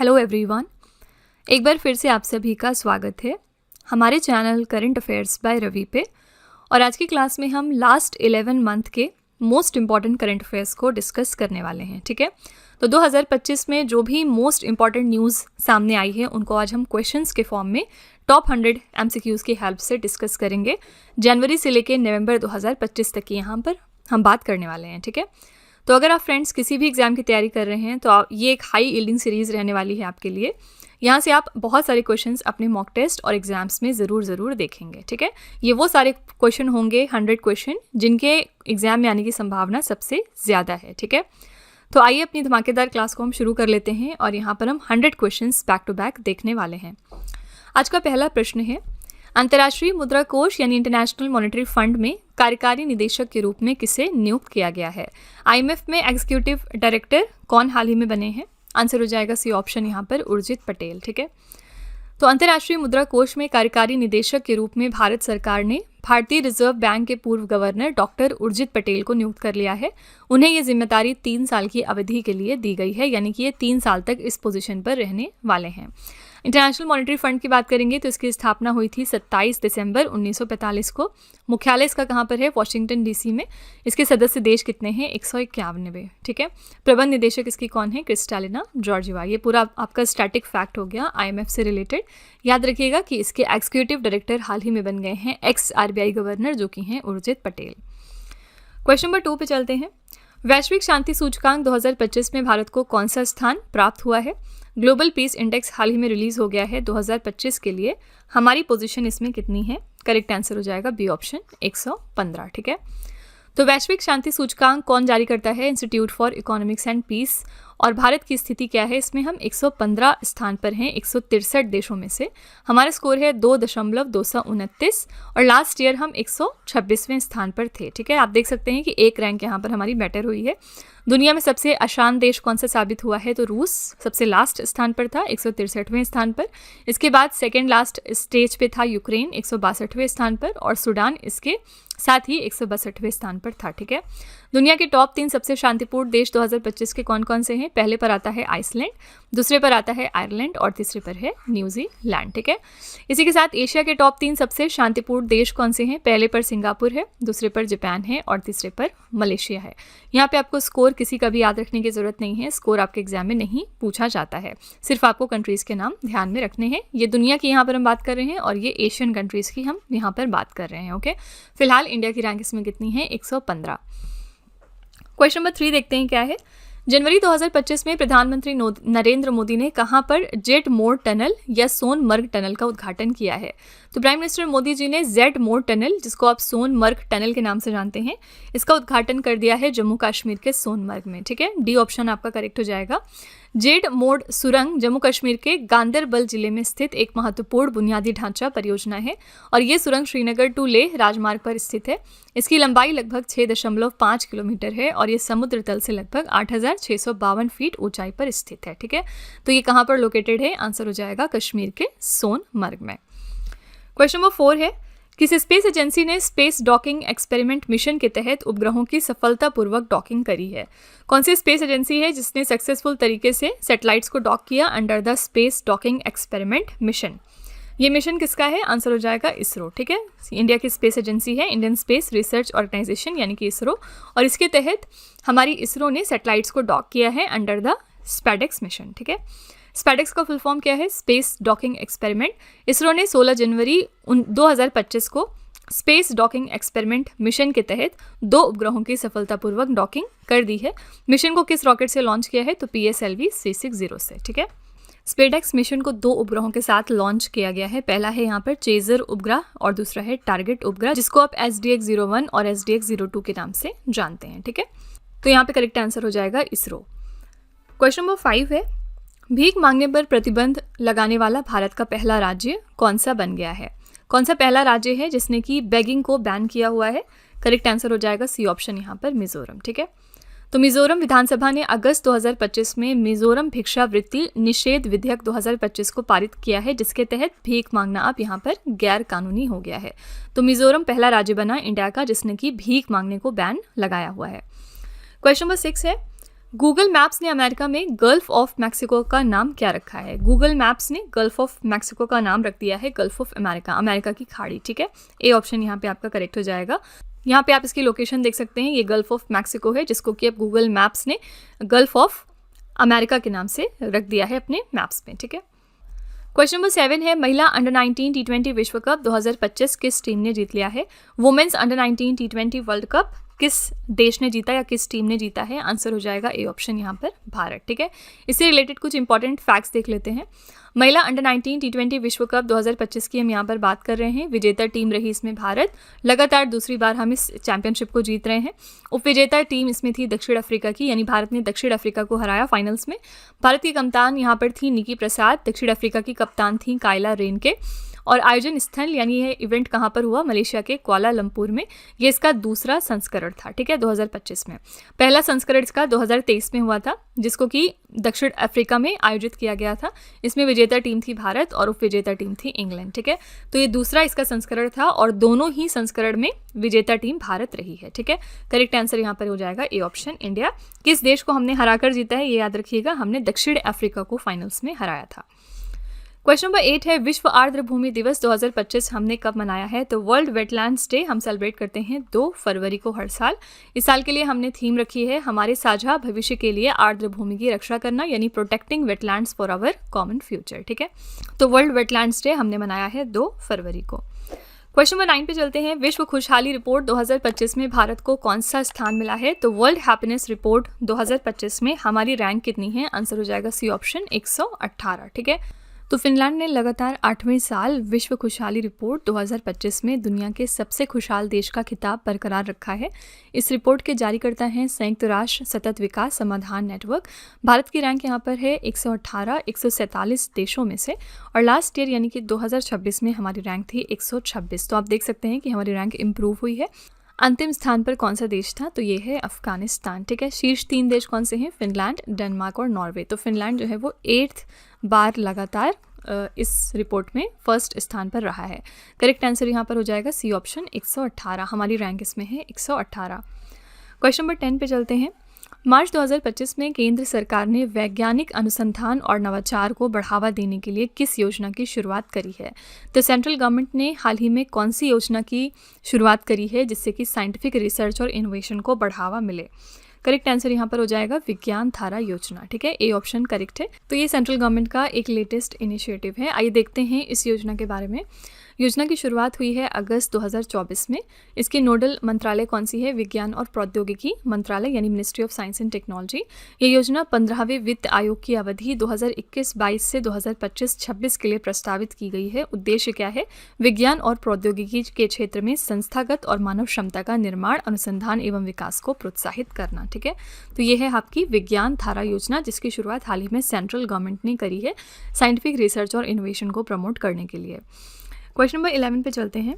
Hello everyone, एक बार फिर से आप सभी का स्वागत है हमारे channel current affairs by Ravi पे। और आज की क्लास में हम लास्ट 11 मंथ के मोस्ट इम्पॉर्टेंट करंट अफेयर्स को डिस्कस करने वाले हैं। ठीक है, तो 2025 में जो भी मोस्ट इम्पॉर्टेंट न्यूज़ सामने आई है उनको आज हम क्वेश्चंस के फॉर्म में टॉप 100 MCQs की हेल्प से डिस्कस करेंगे। जनवरी से लेकर नवंबर 2025 तक की यहाँ पर हम बात करने वाले हैं। ठीक है, तो अगर आप फ्रेंड्स किसी भी एग्ज़ाम की तैयारी कर रहे हैं तो ये एक हाई यील्डिंग सीरीज़ रहने वाली है आपके लिए। यहाँ से आप बहुत सारे क्वेश्चंस अपने मॉक टेस्ट और एग्जाम्स में ज़रूर देखेंगे। ठीक है, ये वो सारे क्वेश्चन होंगे 100 क्वेश्चन जिनके एग्जाम में आने की संभावना सबसे ज़्यादा है। ठीक है, तो आइए अपनी धमाकेदार क्लास को हम शुरू कर लेते हैं और यहाँ पर हम 100 क्वेश्चंस बैक टू बैक देखने वाले हैं। आज का पहला प्रश्न है, अंतर्राष्ट्रीय मुद्रा कोष यानी इंटरनेशनल मॉनेटरी फंड में कार्यकारी निदेशक के रूप में किसे नियुक्त किया गया है? IMF में एग्जीक्यूटिव डायरेक्टर कौन हाल ही में बने हैं? आंसर हो जाएगा सी ऑप्शन यहाँ पर उर्जित पटेल। ठीक है, तो अंतर्राष्ट्रीय मुद्रा कोष में कार्यकारी निदेशक के रूप में भारत सरकार ने भारतीय रिजर्व बैंक के पूर्व गवर्नर डॉक्टर उर्जित पटेल को नियुक्त कर लिया है। उन्हें ये जिम्मेदारी 3 साल की अवधि के लिए दी गई है, यानी कि ये 3 साल तक इस पोजीशन पर रहने वाले हैं। इंटरनेशनल मॉनेटरी फंड की बात करेंगे तो इसकी स्थापना हुई थी 27 दिसंबर 1945 को। मुख्यालय इसका कहाँ पर है? वॉशिंगटन DC में। इसके सदस्य देश कितने हैं? 151। ठीक है, प्रबंध निदेशक इसकी कौन है? Kristalina Georgieva. ये पूरा आपका स्टैटिक फैक्ट हो गया IMF से रिलेटेड। याद रखिएगा कि इसके एग्जीक्यूटिव डायरेक्टर हाल ही में बन गए हैं एक्स RBI गवर्नर जो कि हैं उर्जित पटेल। क्वेश्चन नंबर 2 पे चलते हैं। वैश्विक शांति सूचकांक 2025 में भारत को कौन सा स्थान प्राप्त हुआ है? ग्लोबल पीस इंडेक्स हाल ही में रिलीज हो गया है 2025 के लिए। हमारी पोजीशन इसमें कितनी है? करेक्ट आंसर हो जाएगा बी ऑप्शन 115। ठीक है, तो वैश्विक शांति सूचकांक कौन जारी करता है? Institute for Economics and Peace. और भारत की स्थिति क्या है? इसमें हम 115 स्थान पर हैं 163 देशों में से। हमारा स्कोर है 2.229 और लास्ट ईयर हम 126वें स्थान पर थे। ठीक है, आप देख सकते हैं कि एक रैंक यहाँ पर हमारी बेटर हुई है। दुनिया में सबसे आसान देश कौन सा साबित हुआ है? तो रूस सबसे लास्ट स्थान पर था 163वें स्थान पर। इसके बाद सेकेंड लास्ट स्टेज पे था यूक्रेन 162वें स्थान पर और सूडान इसके साथ ही 162वें स्थान पर था। ठीक है, दुनिया के टॉप 3 सबसे शांतिपूर्ण देश 2025 के कौन कौन से हैं? पहले पर आता है आइसलैंड, दूसरे पर आता है आयरलैंड और तीसरे पर है न्यूजीलैंड। ठीक है, इसी के साथ एशिया के टॉप 3 सबसे शांतिपूर्ण देश कौन से हैं? पहले पर सिंगापुर है, दूसरे पर जापान है और तीसरे पर मलेशिया है। यहाँ पे आपको स्कोर किसी का भी याद रखने की जरूरत नहीं है, स्कोर आपके एग्जाम में नहीं पूछा जाता है, सिर्फ आपको कंट्रीज के नाम ध्यान में रखने हैं। ये दुनिया की यहाँ पर हम बात कर रहे हैं और ये एशियन कंट्रीज की हम यहाँ पर बात कर रहे हैं। ओके, फिलहाल इंडिया की रैंक इसमें कितनी है? 115। क्वेश्चन नंबर 3 देखते हैं क्या है। जनवरी 2025 में प्रधानमंत्री नरेंद्र मोदी ने कहां पर जेट मोड़ टनल या सोनमर्ग टनल का उद्घाटन किया है? तो प्राइम मिनिस्टर मोदी जी ने जेट मोड़ टनल, जिसको आप सोनमर्ग टनल के नाम से जानते हैं, इसका उद्घाटन कर दिया है जम्मू कश्मीर के सोनमर्ग में। ठीक है, डी ऑप्शन आपका करेक्ट हो जाएगा। जेट मोड़ सुरंग जम्मू कश्मीर के गांदरबल जिले में स्थित एक महत्वपूर्ण बुनियादी ढांचा परियोजना है और ये सुरंग श्रीनगर टू लेह राजमार्ग पर स्थित है। इसकी लंबाई लगभग 6.5 किलोमीटर है और ये समुद्र तल से लगभग 8,652 फीट ऊंचाई पर स्थित है। ठीक है, तो ये कहाँ पर लोकेटेड है? आंसर हो जाएगा कश्मीर के सोनमर्ग में। क्वेश्चन नंबर 4 है, किस स्पेस एजेंसी ने स्पेस डॉकिंग एक्सपेरिमेंट मिशन के तहत उपग्रहों की सफलतापूर्वक डॉकिंग करी है? कौन सी स्पेस एजेंसी है जिसने सक्सेसफुल तरीके से सैटेलाइट्स को डॉक किया under the space docking experiment mission? ये मिशन किसका है? आंसर हो जाएगा इसरो। ठीक है, इंडिया की स्पेस एजेंसी है इंडियन स्पेस रिसर्च ऑर्गेनाइजेशन यानी कि इसरो, और इसके तहत हमारी इसरो ने सैटेलाइट्स को डॉक किया है अंडर द स्पैडेक्स मिशन। ठीक है, स्पैडेक्स का फुल फॉर्म क्या है? Space docking experiment. इसरो ने 16 जनवरी 2025 को स्पेस डॉकिंग एक्सपेरिमेंट मिशन के तहत 2 उपग्रहों की सफलतापूर्वक डॉकिंग कर दी है। मिशन को किस रॉकेट से लॉन्च किया है? तो PSLV C60 से। ठीक है, स्पेडेक्स मिशन को 2 उपग्रहों के साथ लॉन्च किया गया है। पहला है यहाँ पर चेजर उपग्रह और दूसरा है टारगेट उपग्रह, जिसको आप SDX-01 और SDX-02 के नाम से जानते हैं। ठीक है, तो यहाँ पे करेक्ट आंसर हो जाएगा इसरो। क्वेश्चन नंबर 5 है, भीख मांगने पर प्रतिबंध लगाने वाला भारत का पहला राज्य कौन सा बन गया है? कौन सा पहला राज्य है जिसने कि बेगिंग को बैन किया हुआ है? करेक्ट आंसर हो जाएगा सी ऑप्शन यहाँ पर मिजोरम। ठीक है, तो मिजोरम विधानसभा ने अगस्त 2025 में मिजोरम भिक्षावृत्ति निषेध विधेयक 2025 को पारित किया है, जिसके तहत भीख मांगना अब यहाँ पर गैर कानूनी हो गया है। तो मिजोरम पहला राज्य बना इंडिया का जिसने कि भीख मांगने को बैन लगाया हुआ है। क्वेश्चन नंबर 6 है, गूगल मैप्स ने अमेरिका में गल्फ ऑफ मैक्सिको का नाम क्या रखा है? गूगल मैप्स ने गल्फ ऑफ मैक्सिको का नाम रख दिया है गल्फ ऑफ अमेरिका, अमेरिका की खाड़ी, ठीक है। ए ऑप्शन यहाँ पे आपका करेक्ट हो जाएगा। यहाँ पे आप इसकी लोकेशन देख सकते हैं, ये गल्फ ऑफ मैक्सिको है, जिसको कि अब गूगल मैप्स ने गल्फ ऑफ अमेरिका के नाम से रख दिया है अपने मैप्स में, ठीक है। क्वेश्चन नंबर 7 है, महिला अंडर 19 T20 विश्व कप 2025 किस टीम ने जीत लिया है? Women's under 19 T20 world cup किस देश ने जीता या किस टीम ने जीता है? आंसर हो जाएगा ए ऑप्शन यहाँ पर भारत, ठीक है। इससे रिलेटेड कुछ इंपॉर्टेंट फैक्ट्स देख लेते हैं। महिला अंडर 19 T20 विश्व कप 2025 की हम यहाँ पर बात कर रहे हैं। विजेता टीम रही इसमें भारत, लगातार दूसरी बार हम इस चैंपियनशिप को जीत रहे हैं। उपविजेता टीम इसमें थी दक्षिण अफ्रीका की, यानी भारत ने दक्षिण अफ्रीका को हराया फाइनल्स में। भारत की कप्तान यहाँ पर थी निकी प्रसाद, दक्षिण अफ्रीका की कप्तान थी कायला रेनके। और आयोजन स्थल यानी ये इवेंट कहाँ पर हुआ? मलेशिया के कुआलालंपुर में। ये इसका दूसरा संस्करण था, ठीक है, 2025 में। पहला संस्करण इसका 2023 में हुआ था, जिसको कि दक्षिण अफ्रीका में आयोजित किया गया था। इसमें विजेता टीम थी भारत और उपविजेता टीम थी इंग्लैंड, ठीक है। तो ये दूसरा इसका संस्करण था और दोनों ही संस्करण में विजेता टीम भारत रही है, ठीक है। करेक्ट आंसर यहाँ पर हो जाएगा ए ऑप्शन इंडिया। किस देश को हमने हराकर जीता है ये याद रखिएगा, हमने दक्षिण अफ्रीका को फाइनल्स में हराया था। क्वेश्चन नंबर 8 है, विश्व आर्द्र भूमि दिवस 2025 हमने कब मनाया है? तो वर्ल्ड वेटलैंड्स डे हम सेलिब्रेट करते हैं 2 फरवरी को हर साल। इस साल के लिए हमने थीम रखी है हमारे साझा भविष्य के लिए आर्द्र भूमि की रक्षा करना, यानी protecting wetlands for our common future, ठीक है। तो वर्ल्ड वेटलैंड्स डे हमने मनाया है 2 फरवरी को। क्वेश्चन नंबर 9 पे चलते हैं, विश्व खुशहाली रिपोर्ट 2025 में भारत को कौन सा स्थान मिला है? तो वर्ल्ड हैप्पीनेस रिपोर्ट 2025 में हमारी रैंक कितनी है? आंसर हो जाएगा सी ऑप्शन 118, ठीक है। तो फिनलैंड ने लगातार 8वें साल विश्व खुशहाली रिपोर्ट 2025 में दुनिया के सबसे खुशहाल देश का खिताब बरकरार रखा है। इस रिपोर्ट के जारीकर्ता हैं संयुक्त राष्ट्र सतत विकास समाधान नेटवर्क। भारत की रैंक यहाँ पर है 118 147 देशों में से, और लास्ट ईयर यानी कि 2026 में हमारी रैंक थी 126। तो आप देख सकते हैं कि हमारी रैंक इम्प्रूव हुई है। अंतिम स्थान पर कौन सा देश था? तो ये है अफगानिस्तान, ठीक है। शीर्ष 3 देश कौन से हैं? फिनलैंड, डेनमार्क और नॉर्वे। तो फिनलैंड जो है वो 8th बार लगातार इस रिपोर्ट में फर्स्ट स्थान पर रहा है। करेक्ट आंसर यहाँ पर हो जाएगा सी ऑप्शन 118, हमारी रैंक इसमें है 118। क्वेश्चन नंबर 10 पे चलते हैं। मार्च 2025 में केंद्र सरकार ने वैज्ञानिक अनुसंधान और नवाचार को बढ़ावा देने के लिए किस योजना की शुरुआत करी है? तो सेंट्रल गवर्नमेंट ने हाल ही में कौन सी योजना की शुरुआत करी है जिससे कि साइंटिफिक रिसर्च और इनोवेशन को बढ़ावा मिले? करेक्ट आंसर यहाँ पर हो जाएगा विज्ञान धारा योजना, ठीक है। ए ऑप्शन करेक्ट है। तो ये सेंट्रल गवर्नमेंट का एक लेटेस्ट इनिशिएटिव है। आइए देखते हैं इस योजना के बारे में। योजना की शुरुआत हुई है अगस्त 2024 में। इसकी नोडल मंत्रालय कौन सी है? विज्ञान और प्रौद्योगिकी मंत्रालय, यानी ministry of science and technology. ये योजना 15वें वित्त आयोग की अवधि 2021-22 से 2025-26 के लिए प्रस्तावित की गई है। उद्देश्य क्या है? विज्ञान और प्रौद्योगिकी के क्षेत्र में संस्थागत और मानव क्षमता का निर्माण, अनुसंधान एवं विकास को प्रोत्साहित करना, ठीक है। तो ये है आपकी विज्ञान धारा योजना, जिसकी शुरुआत हाल ही में सेंट्रल गवर्नमेंट ने करी है साइंटिफिक रिसर्च और इनोवेशन को प्रमोट करने के लिए। क्वेश्चन नंबर 11 पे चलते हैं।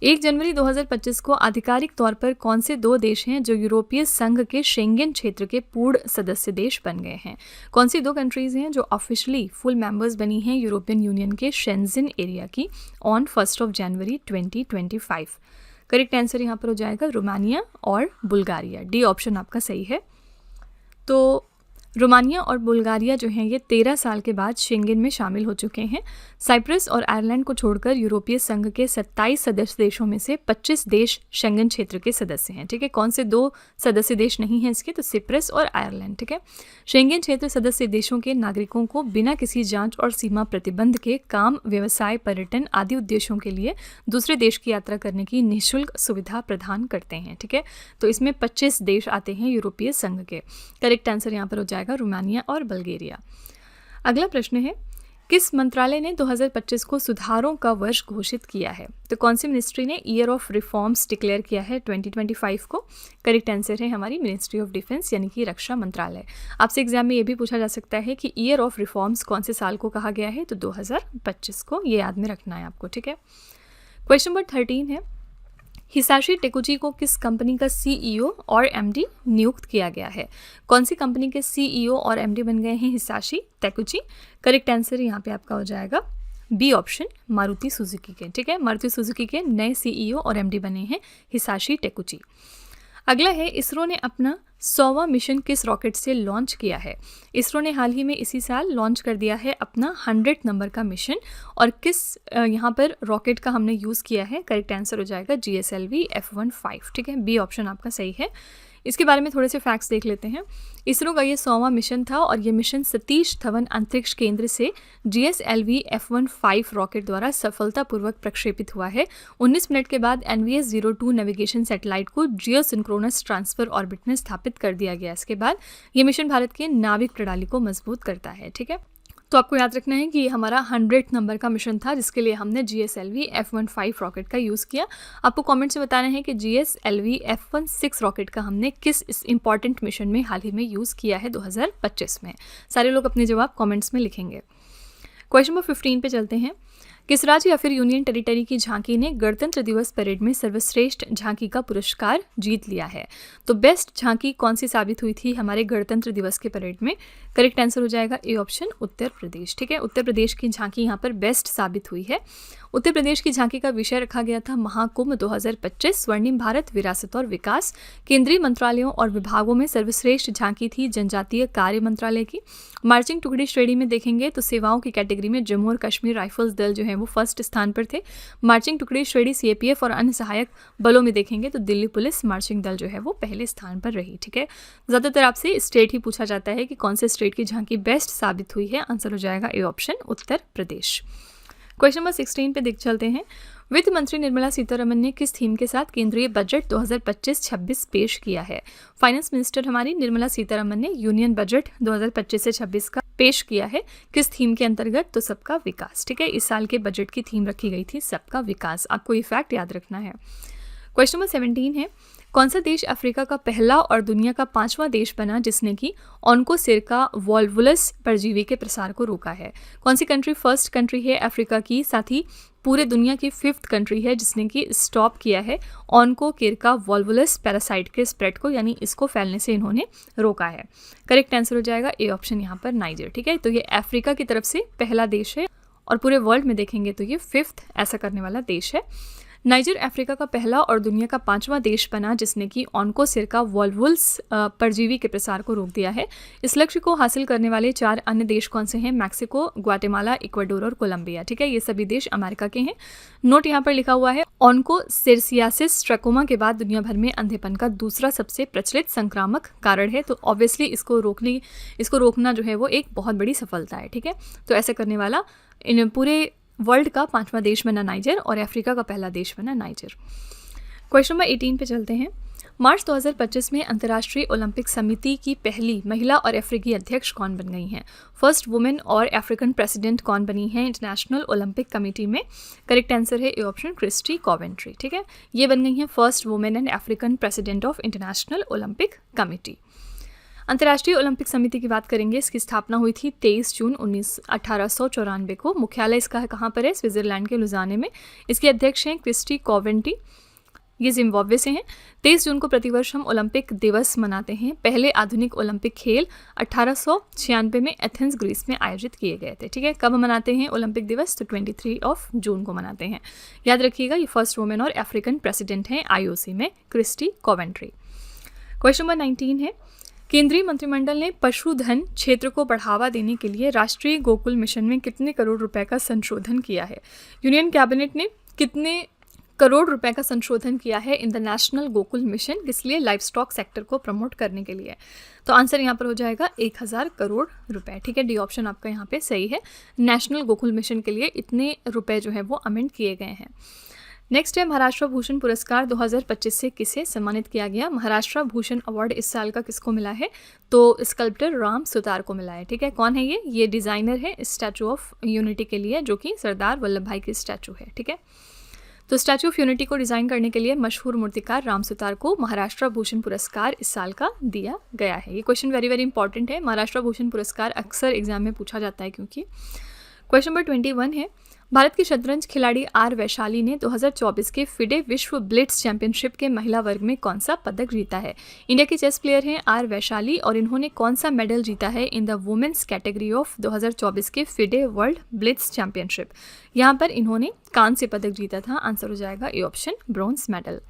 1 जनवरी 2025 को आधिकारिक तौर पर कौन से 2 देश हैं जो यूरोपीय संघ के शेंगेन क्षेत्र के पूर्ण सदस्य देश बन गए हैं? कौन सी 2 कंट्रीज़ हैं जो ऑफिशियली फुल मेंबर्स बनी हैं यूरोपियन यूनियन के शेंजेन एरिया की ऑन 1 जनवरी 2025? करेक्ट आंसर यहाँ पर हो जाएगा रोमानिया और बुल्गारिया। डी ऑप्शन आपका सही है। तो रोमानिया और बुल्गारिया जो हैं ये 13 साल के बाद शेंगेन में शामिल हो चुके हैं। साइप्रस और आयरलैंड को छोड़कर यूरोपीय संघ के 27 सदस्य देशों में से 25 देश शेंगेन क्षेत्र के सदस्य हैं, ठीक है। कौन से 2 सदस्य देश नहीं हैं इसके? तो सिप्रस और आयरलैंड, ठीक है। शेंगेन क्षेत्र सदस्य देशों के नागरिकों को बिना किसी जांच और सीमा प्रतिबंध के काम, व्यवसाय, पर्यटन आदि उद्देश्यों के लिए दूसरे देश की यात्रा करने की निःशुल्क सुविधा प्रदान करते हैं, ठीक है। तो इसमें 25 देश आते हैं यूरोपीय संघ के। करेक्ट आंसर यहाँ पर हो जाएगा रोमानिया और बल्गेरिया। अगला प्रश्न है, किस मंत्रालय ने 2025 को सुधारों का वर्ष घोषित किया है? तो कौन सी मिनिस्ट्री ने ईयर ऑफ रिफॉर्म्स डिक्लेयर किया है 2025 को? करेक्ट आंसर है हमारी मिनिस्ट्री ऑफ डिफेंस, यानी कि रक्षा मंत्रालय। आपसे एग्जाम में ये भी पूछा जा सकता है कि ईयर ऑफ रिफॉर्म्स कौन से साल को कहा गया है? तो 2025 को, ये याद में रखना है आपको, ठीक है। क्वेश्चन नंबर 13 है, हिसाशी टेकुची को किस कंपनी का सीईओ और एमडी नियुक्त किया गया है? कौन सी कंपनी के सीईओ और एमडी बन गए हैं हिसाशी टेकुची? करेक्ट आंसर यहाँ पे आपका हो जाएगा बी ऑप्शन, मारुति सुजुकी के, ठीक है। मारुति सुजुकी के नए सीईओ और एमडी बने हैं हिसाशी टेकुची। अगला है, इसरो ने अपना 100वां मिशन किस रॉकेट से लॉन्च किया है? इसरो ने हाल ही में इसी साल लॉन्च कर दिया है अपना 100 नंबर का मिशन, और किस यहाँ पर रॉकेट का हमने यूज़ किया है? करेक्ट आंसर हो जाएगा GSLV F15। ठीक है, बी ऑप्शन आपका सही है। इसके बारे में थोड़े से फैक्ट्स देख लेते हैं। इसरो का ये 100वां मिशन था और ये मिशन सतीश धवन अंतरिक्ष केंद्र से GSLV F15 रॉकेट द्वारा सफलतापूर्वक प्रक्षेपित हुआ है। 19 मिनट के बाद NVS-02 नेविगेशन सैटेलाइट को जियो सिंक्रोनस ट्रांसफर ऑर्बिट में स्थापित कर दिया गया। इसके बाद ये मिशन भारत के नाविक प्रणाली को मजबूत करता है। ठीक है, तो आपको याद रखना है कि ये हमारा 100 नंबर का मिशन था जिसके लिए हमने GSLV F15 रॉकेट का यूज़ किया। आपको कमेंट से बताना है कि GSLV F16 रॉकेट का हमने किस इस इंपॉर्टेंट मिशन में हाल ही में यूज़ किया है 2025 में। सारे लोग अपने जवाब कमेंट्स में लिखेंगे। क्वेश्चन नंबर 15 पे चलते हैं। किस राज्य या फिर यूनियन टेरिटरी की झांकी ने गणतंत्र दिवस परेड में सर्वश्रेष्ठ झांकी का पुरस्कार जीत लिया है? तो बेस्ट झांकी कौन सी साबित हुई थी हमारे गणतंत्र दिवस के परेड में? करेक्ट आंसर हो जाएगा ए ऑप्शन, उत्तर प्रदेश। ठीक है, उत्तर प्रदेश की झांकी यहाँ पर बेस्ट साबित हुई है। उत्तर प्रदेश की झांकी का विषय रखा गया था महाकुंभ 2025, स्वर्णिम भारत, विरासत और विकास। केंद्रीय मंत्रालयों और विभागों में सर्वश्रेष्ठ झांकी थी जनजातीय कार्य मंत्रालय की। मार्चिंग टुकड़ी श्रेणी में देखेंगे तो सेवाओं की कैटेगरी में जम्मू और कश्मीर राइफल्स दल जो है वो फर्स्ट स्थान पर थे। मार्चिंग टुकड़ी श्रेणी CAPF और अन्य सहायक बलों में देखेंगे तो दिल्ली पुलिस मार्चिंग दल जो है वो पहले स्थान पर रही। ठीक है, ज़्यादातर आपसे स्टेट ही पूछा जाता है कि कौन से स्टेट की झांकी बेस्ट साबित हुई है। आंसर हो जाएगा A option, Uttar Pradesh. Question number 16 पे देख चलते हैं। वित्त मंत्री निर्मला सीतारमन ने किस थीम के साथ केंद्रीय बजट 2025-26 पेश किया है? फाइनेंस मिनिस्टर हमारी निर्मला सीतारमन ने यूनियन बजट 2025 से 26 का पेश किया है। किस थीम के अंतर्गत? तो सबका विकास। ठीक है, इस साल के बजट की थीम रखी गई थी सबका विकास। आपको ये फैक्ट याद रखना है। क्वेश्चन नंबर 17 है। कौन सा देश अफ्रीका का पहला और दुनिया का 5वां देश बना जिसने कि ऑन्कोसेरका वॉल्वुलस परजीवी के प्रसार को रोका है? कौन सी कंट्री फर्स्ट कंट्री है अफ्रीका की, साथ ही पूरे दुनिया की 5th कंट्री है जिसने कि स्टॉप किया है ऑन्कोसेरका वॉल्वुलस पैरासाइट के स्प्रेड को, यानी इसको फैलने से इन्होंने रोका है? करेक्ट आंसर हो जाएगा ए ऑप्शन, यहाँ पर नाइजर। ठीक है, तो ये अफ्रीका की तरफ से पहला देश है और पूरे वर्ल्ड में देखेंगे तो ये 5th ऐसा करने वाला देश है। नाइजर अफ्रीका का पहला और दुनिया का 5वां देश बना जिसने कि ऑन्कोसेरका वॉल्वुलस परजीवी के प्रसार को रोक दिया है। इस लक्ष्य को हासिल करने वाले 4 अन्य देश कौन से हैं? मैक्सिको, ग्वाटेमाला, इक्वाडोर और कोलंबिया। ठीक है, ये सभी देश अमेरिका के हैं। नोट यहाँ पर लिखा हुआ है, ऑन्कोसेरसियासिस ट्रकोमा के बाद दुनिया भर में अंधेपन का दूसरा सबसे प्रचलित संक्रामक कारण है। तो ऑब्वियसली इसको रोकना जो है वो एक बहुत बड़ी सफलता है। ठीक है, तो ऐसा करने वाला इन पूरे वर्ल्ड का 5वां देश बना नाइजर और अफ्रीका का पहला देश बना नाइजर। क्वेश्चन नंबर 18 पे चलते हैं। मार्च 2025 में अंतर्राष्ट्रीय ओलंपिक समिति की पहली महिला और अफ्रीकी अध्यक्ष कौन बन गई हैं? फर्स्ट वुमेन और अफ्रीकन प्रेसिडेंट कौन बनी है इंटरनेशनल ओलंपिक कमेटी में? करेक्ट आंसर है ए ऑप्शन, क्रिस्टी कॉवेंट्री। ठीक है, ये बन गई हैं first women and African president of international Olympic committee. अंतर्राष्ट्रीय ओलंपिक समिति की बात करेंगे। इसकी स्थापना हुई थी 23 जून 1894 को। मुख्यालय इसका कहाँ पर है? स्विट्जरलैंड के लुजाने में। इसके अध्यक्ष हैं क्रिस्टी कॉवेंट्री, ये जिम्बाब्वे से हैं। 23 जून को प्रतिवर्ष हम ओलंपिक दिवस मनाते हैं। पहले आधुनिक ओलंपिक खेल 1896 में एथेंस ग्रीस में आयोजित किए गए थे। ठीक है, कब मनाते हैं ओलंपिक दिवस? तो 23 जून को मनाते हैं। याद रखिएगा, ये फर्स्ट वुमेन और अफ्रीकन प्रेसिडेंट हैं IOC में, क्रिस्टी कॉवेंट्री। क्वेश्चन नंबर 19 है। केंद्रीय मंत्रिमंडल ने पशुधन क्षेत्र को बढ़ावा देने के लिए राष्ट्रीय गोकुल मिशन में कितने करोड़ रुपए का संशोधन किया है? यूनियन कैबिनेट ने कितने करोड़ रुपए का संशोधन किया है in the national Gokul mission, किस लिए? लाइफ स्टॉक सेक्टर को प्रमोट करने के लिए। तो आंसर यहाँ पर हो जाएगा 1000 करोड़ रुपए। ठीक है, डी ऑप्शन आपका यहाँ पे सही है। नेशनल गोकुल मिशन के लिए इतने रुपए जो है वो अमेंड किए गए हैं। नेक्स्ट है, महाराष्ट्र भूषण पुरस्कार 2025 से किसे सम्मानित किया गया? महाराष्ट्र भूषण अवार्ड इस साल का किसको मिला है? तो स्कल्प्टर राम सुतार को मिला है। ठीक है, कौन है ये? ये डिज़ाइनर है स्टैचू ऑफ यूनिटी के लिए, जो कि सरदार वल्लभ भाई की स्टैचू है। ठीक है, तो स्टैचू ऑफ यूनिटी को डिज़ाइन करने के लिए मशहूर मूर्तिकार राम सुतार को महाराष्ट्र भूषण पुरस्कार इस साल का दिया गया है। ये क्वेश्चन वेरी वेरी इंपॉर्टेंट है। महाराष्ट्र भूषण पुरस्कार अक्सर एग्जाम में पूछा जाता है क्योंकि। क्वेश्चन नंबर 21 है। भारत की शतरंज खिलाड़ी आर वैशाली ने 2024 के फिडे विश्व ब्लिट्स चैंपियनशिप के महिला वर्ग में कौन सा पदक जीता है? इंडिया की चेस प्लेयर हैं आर वैशाली और इन्होंने कौन सा मेडल जीता है in the women's category of 2024 के फिडे वर्ल्ड ब्लिट्स चैंपियनशिप? यहाँ पर इन्होंने कांस्य पदक जीता था। आंसर हो जाएगा ए ऑप्शन, ब्रॉन्ज मेडल।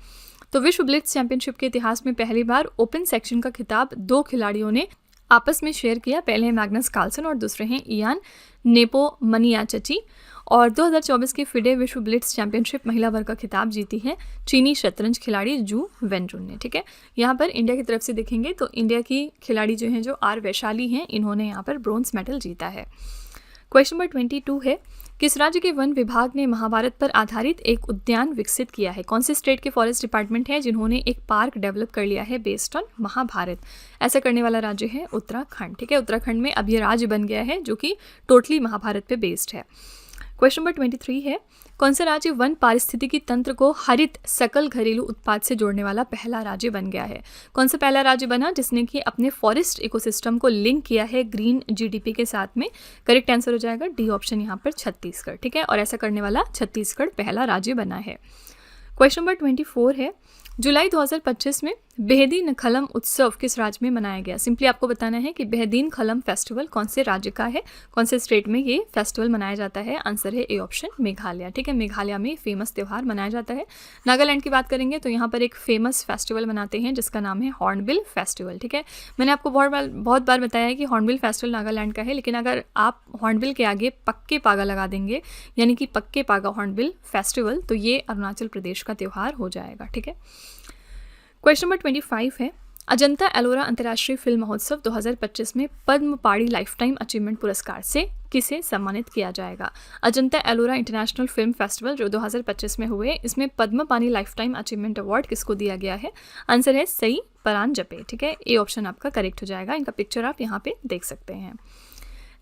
तो विश्व ब्लिट्ज चैंपियनशिप के इतिहास में पहली बार ओपन सेक्शन का खिताब 2 खिलाड़ियों ने आपस में शेयर किया। पहले हैं मैग्नस कार्लसन और दूसरे हैं इयान नेपोमनियाचची। और 2024 की फिडे विश्व ब्लिट्ज चैंपियनशिप महिला वर्ग का खिताब जीती है चीनी शतरंज खिलाड़ी जू वेनरुन ने। ठीक है, यहाँ पर इंडिया की तरफ से देखेंगे तो इंडिया की खिलाड़ी जो हैं, जो आर वैशाली हैं, इन्होंने यहाँ पर ब्रोंज मेडल जीता है। क्वेश्चन नंबर 22 है, किस राज्य के वन विभाग ने महाभारत पर आधारित एक उद्यान विकसित किया है? कौन से स्टेट के फॉरेस्ट डिपार्टमेंट है जिन्होंने एक पार्क डेवलप कर लिया है बेस्ड ऑन महाभारत? ऐसा करने वाला राज्य है उत्तराखंड। ठीक है, उत्तराखंड में अब ये राज्य बन गया है जो कि टोटली महाभारत पे बेस्ड है। क्वेश्चन नंबर 23 है, कौन सा राज्य वन पारिस्थितिकी तंत्र को हरित सकल घरेलू उत्पाद से जोड़ने वाला पहला राज्य बन गया है? कौन सा पहला राज्य बना जिसने कि अपने फॉरेस्ट इकोसिस्टम को लिंक किया है ग्रीन जीडीपी के साथ में? करेक्ट आंसर हो जाएगा डी ऑप्शन, यहाँ पर छत्तीसगढ़। ठीक है, और ऐसा करने वाला छत्तीसगढ़ पहला राज्य बना है। क्वेश्चन नंबर 24 है, जुलाई 2025 में बेहदीन खलम उत्सव किस राज्य में मनाया गया? सिंपली आपको बताना है कि बेहदीन खलम फेस्टिवल कौन से राज्य का है, कौन से स्टेट में ये फेस्टिवल मनाया जाता है? आंसर है ए ऑप्शन, मेघालय। ठीक है, मेघालय में फेमस त्यौहार मनाया जाता है। नागालैंड की बात करेंगे तो यहाँ पर एक फेमस फेस्टिवल मनाते हैं जिसका नाम है हॉर्नबिल फेस्टिवल। ठीक है, मैंने आपको बहुत बार बताया है कि हॉर्नबिल फेस्टिवल नागालैंड का है, लेकिन अगर आप हॉर्नबिल के आगे पक्के पागा लगा देंगे, यानी कि पक्के पागा हॉर्नबिल फेस्टिवल, तो ये अरुणाचल प्रदेश का त्यौहार हो जाएगा। ठीक है, क्वेश्चन नंबर 25 है, अजंता एलोरा अंतर्राष्ट्रीय फिल्म महोत्सव 2025 में पद्म पाड़ी लाइफ टाइम अचीवमेंट पुरस्कार से किसे सम्मानित किया जाएगा? Ajanta Ellora international film festival जो 2025 में हुए, इसमें पद्म पानी लाइफ टाइम अचीवमेंट अवार्ड किसको दिया गया है? आंसर है सई परांजपे। ठीक है, ए ऑप्शन आपका करेक्ट हो जाएगा। इनका पिक्चर आप यहाँ पे देख सकते हैं।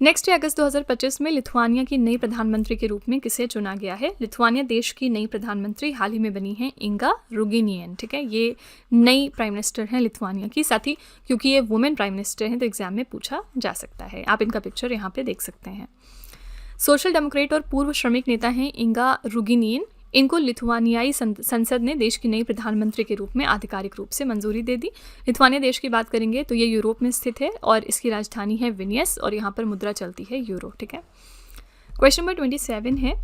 नेक्स्ट है, अगस्त 2025 में लिथुआनिया की नई प्रधानमंत्री के रूप में किसे चुना गया है? लिथुआनिया देश की नई प्रधानमंत्री हाल ही में बनी है इंगा रुगिनियन। ठीक है, ये नई प्राइम मिनिस्टर हैं लिथुआनिया की। साथ ही क्योंकि ये वुमेन प्राइम मिनिस्टर हैं तो एग्जाम में पूछा जा सकता है। आप इनका पिक्चर यहाँ पे देख सकते हैं। सोशल डेमोक्रेट और पूर्व श्रमिक नेता हैं इंगा रुगिनियन। इनको लिथुआनियाई संसद ने देश की नई प्रधानमंत्री के रूप में आधिकारिक रूप से मंजूरी दे दी। लिथुआनिया देश की बात करेंगे तो ये यूरोप में स्थित है और इसकी राजधानी है विनियस और यहाँ पर मुद्रा चलती है यूरो। ठीक है, क्वेश्चन नंबर 27 है,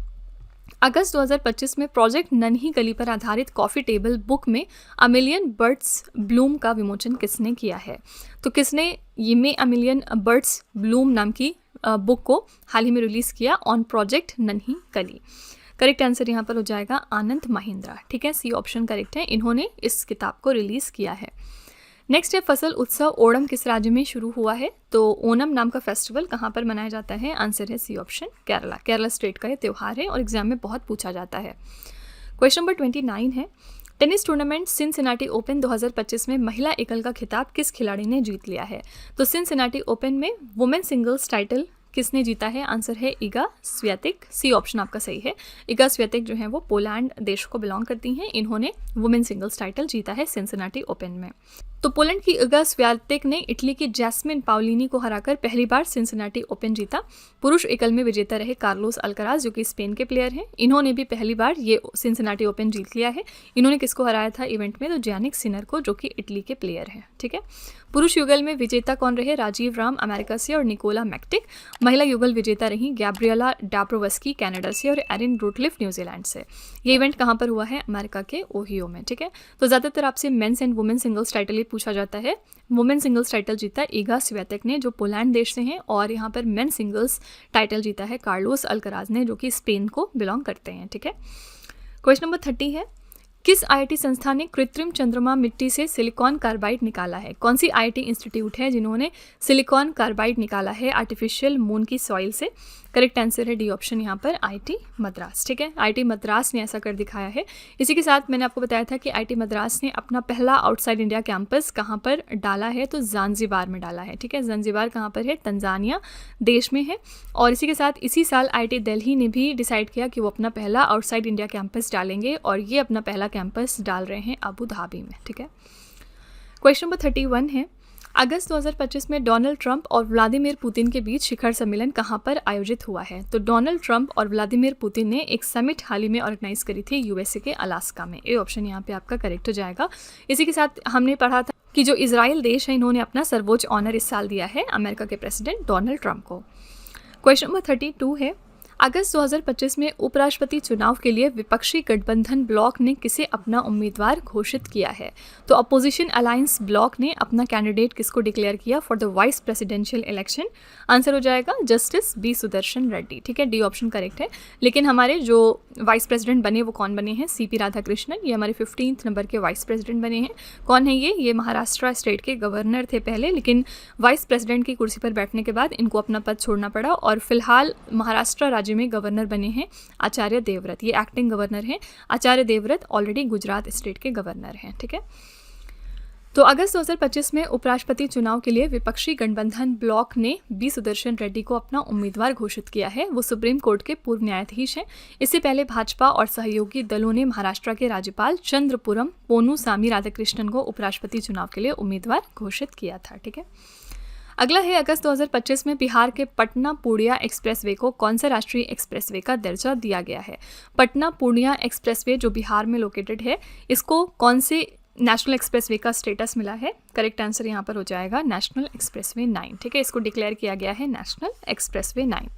अगस्त 2025 में प्रोजेक्ट नन्ही कली पर आधारित कॉफ़ी टेबल बुक में अ मिलियन बर्ड्स ब्लूम का विमोचन किसने किया है? तो किसने ये में अ मिलियन बर्ड्स ब्लूम नाम की बुक को हाल ही में रिलीज़ किया ऑन प्रोजेक्ट नन्ही कली? करेक्ट आंसर यहाँ पर हो जाएगा आनंद महिंद्रा। ठीक है, सी ऑप्शन करेक्ट है, इन्होंने इस किताब को रिलीज़ किया है। नेक्स्ट है, फसल उत्सव ओणम किस राज्य में शुरू हुआ है? तो ओणम नाम का फेस्टिवल कहाँ पर मनाया जाता है? आंसर है C option, Kerala. Kerala state का ये त्यौहार है और एग्जाम में बहुत पूछा जाता है। क्वेश्चन नंबर 29 है, टेनिस टूर्नामेंट सिनसिनाटी ओपन 2025 में महिला एकल का खिताब किस खिलाड़ी ने जीत लिया है? तो सिनसिनाटी ओपन में वुमेन सिंगल्स टाइटल किसने जीता है? आंसर है इगा स्वियातेक। सी ऑप्शन आपका सही है। इगा स्वियातेक जो है वो पोलैंड देश को बिलोंग करती हैं। इन्होंने वुमेन सिंगल्स टाइटल जीता है सिनसिनाटी ओपन में। तो पोलैंड की इगा स्वियातेक ने इटली की जैस्मिन पाउलिनी को हराकर पहली बार सिनसिनाटी ओपन जीता। पुरुष एकल में विजेता रहे कार्लोस अल्कराज जो कि स्पेन के प्लेयर हैं। इन्होंने भी पहली बार ये सिनसिनाटी ओपन जीत लिया है। इन्होंने किसको हराया था इवेंट में? तो जैनिक सिनर को, जो कि इटली के प्लेयर हैं। ठीक है, पुरुष युगल में विजेता कौन रहे? राजीव राम अमेरिका से और निकोला मैक्टिक। महिला युगल विजेता रही गैब्रिएला डाब्रोवस्की कनाडा से और एरिन रूटलिफ न्यूजीलैंड से। ये इवेंट कहाँ पर हुआ है? अमेरिका के ओहियो में। ठीक है, तो ज़्यादातर आपसे men's and women singles title ही पूछा जाता है। वुमेन सिंगल्स टाइटल जीता इगा स्वियातेक ने जो पोलैंड देश से हैं, और यहाँ पर मेन सिंगल्स टाइटल जीता है कार्लोस अल्कराज ने जो कि स्पेन को बिलोंग करते हैं। ठीक है, क्वेश्चन नंबर 30 है, किस आईआईटी संस्था ने कृत्रिम चंद्रमा मिट्टी से सिलिकॉन कार्बाइड निकाला है? कौन सी आईआईटी इंस्टीट्यूट है जिन्होंने सिलिकॉन कार्बाइड निकाला है आर्टिफिशियल मून की सॉइल से? करेक्ट आंसर है डी ऑप्शन, यहाँ पर आईआईटी मद्रास। ठीक है, आईआईटी मद्रास ने ऐसा कर दिखाया है। इसी के साथ मैंने आपको बताया था कि आईआईटी मद्रास ने अपना पहला आउटसाइड इंडिया कैंपस कहाँ पर डाला है? तो ज़ांज़िबार में डाला है। ठीक है, ज़ांज़िबार कहाँ पर है? तंजानिया देश में है। और इसी के साथ इसी साल आईआईटी दिल्ली ने भी डिसाइड किया कि वो अपना पहला आउटसाइड इंडिया कैंपस डालेंगे, और ये अपना पहला कैंपस डाल रहे हैं अबू धाबी में। ठीक है, क्वेश्चन नंबर 31 है, अगस्त 2025 में डोनाल्ड ट्रंप और व्लादिमीर पुतिन के बीच शिखर सम्मेलन कहाँ पर आयोजित हुआ है? तो डोनाल्ड ट्रंप और व्लादिमीर पुतिन ने एक समिट हाल ही में ऑर्गेनाइज करी थी यूएसए के अलास्का में। ए ऑप्शन यहाँ पे आपका करेक्ट हो जाएगा। इसी के साथ हमने पढ़ा था कि जो इजराइल देश है, इन्होंने अपना सर्वोच्च ऑनर इस साल दिया है अमेरिका के प्रेसिडेंट डोनाल्ड ट्रंप को। क्वेश्चन नंबर 32 है, अगस्त 2025 में उपराष्ट्रपति चुनाव के लिए विपक्षी गठबंधन ब्लॉक ने किसे अपना उम्मीदवार घोषित किया है? तो अपोजिशन अलायंस ब्लॉक ने अपना कैंडिडेट किसको डिक्लेयर किया for the vice presidential election? Answer हो जाएगा जस्टिस बी सुदर्शन रेड्डी। ठीक है, डी ऑप्शन करेक्ट है। लेकिन हमारे जो वाइस प्रेसिडेंट बने वो कौन बने हैं? सीपी राधाकृष्णन। ये हमारे 15th नंबर के वाइस प्रेसिडेंट बने हैं। कौन है ये महाराष्ट्र स्टेट के गवर्नर थे पहले, लेकिन वाइस प्रेसिडेंट की कुर्सी पर बैठने के बाद इनको अपना पद छोड़ना पड़ा और फिलहाल महाराष्ट्र राज्य में गवर्नर बने हैं आचार्य देवव्रत। ये एक्टिंग गवर्नर हैं। आचार्य देवव्रत ऑलरेडी गुजरात स्टेट के गवर्नर हैं। ठीक है, तो अगस्त 2025 में उपराष्ट्रपति चुनाव के लिए विपक्षी गठबंधन ब्लॉक ने बी सुदर्शन रेड्डी को अपना उम्मीदवार घोषित किया है। वो सुप्रीम कोर्ट के पूर्व न्यायाधीश हैं। इससे पहले भाजपा और सहयोगी दलों ने महाराष्ट्र के राज्यपाल चंद्रपुरम पोनुसामी राधाकृष्णन को उपराष्ट्रपति चुनाव के लिए उम्मीदवार घोषित किया था। ठीक है, अगला है अगस्त 2025 में बिहार के पटना पूर्णिया एक्सप्रेसवे को कौन सा राष्ट्रीय एक्सप्रेसवे का दर्जा दिया गया है? पटना पूर्णिया एक्सप्रेसवे जो बिहार में लोकेटेड है, इसको कौन से नेशनल एक्सप्रेसवे का स्टेटस मिला है? करेक्ट आंसर यहाँ पर हो जाएगा नेशनल एक्सप्रेसवे 9। ठीक है, इसको डिक्लेयर किया गया है नेशनल एक्सप्रेसवे 9।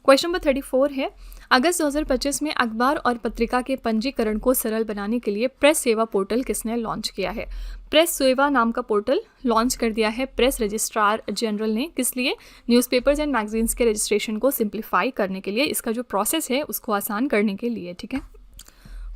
क्वेश्चन नंबर 34 है, अगस्त 2025 में अखबार और पत्रिका के पंजीकरण को सरल बनाने के लिए प्रेस सेवा पोर्टल किसने लॉन्च किया है? प्रेस सेवा नाम का पोर्टल लॉन्च कर दिया है प्रेस रजिस्ट्रार जनरल ने। किस लिए? न्यूज़पेपर्स एंड मैगजीन्स के रजिस्ट्रेशन को सिंप्लीफाई करने के लिए, इसका जो प्रोसेस है उसको आसान करने के लिए। ठीक है,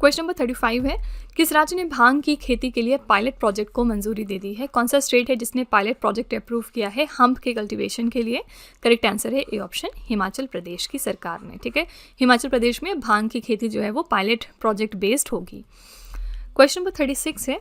क्वेश्चन नंबर 35 है, किस राज्य ने भांग की खेती के लिए पायलट प्रोजेक्ट को मंजूरी दे दी है? कौन सा स्टेट है जिसने पायलट प्रोजेक्ट अप्रूव किया है हम्प के कल्टीवेशन के लिए? करेक्ट आंसर है ए ऑप्शन, हिमाचल प्रदेश की सरकार ने। ठीक है, हिमाचल प्रदेश में भांग की खेती जो है वो पायलट प्रोजेक्ट बेस्ड होगी। क्वेश्चन नंबर 36 है,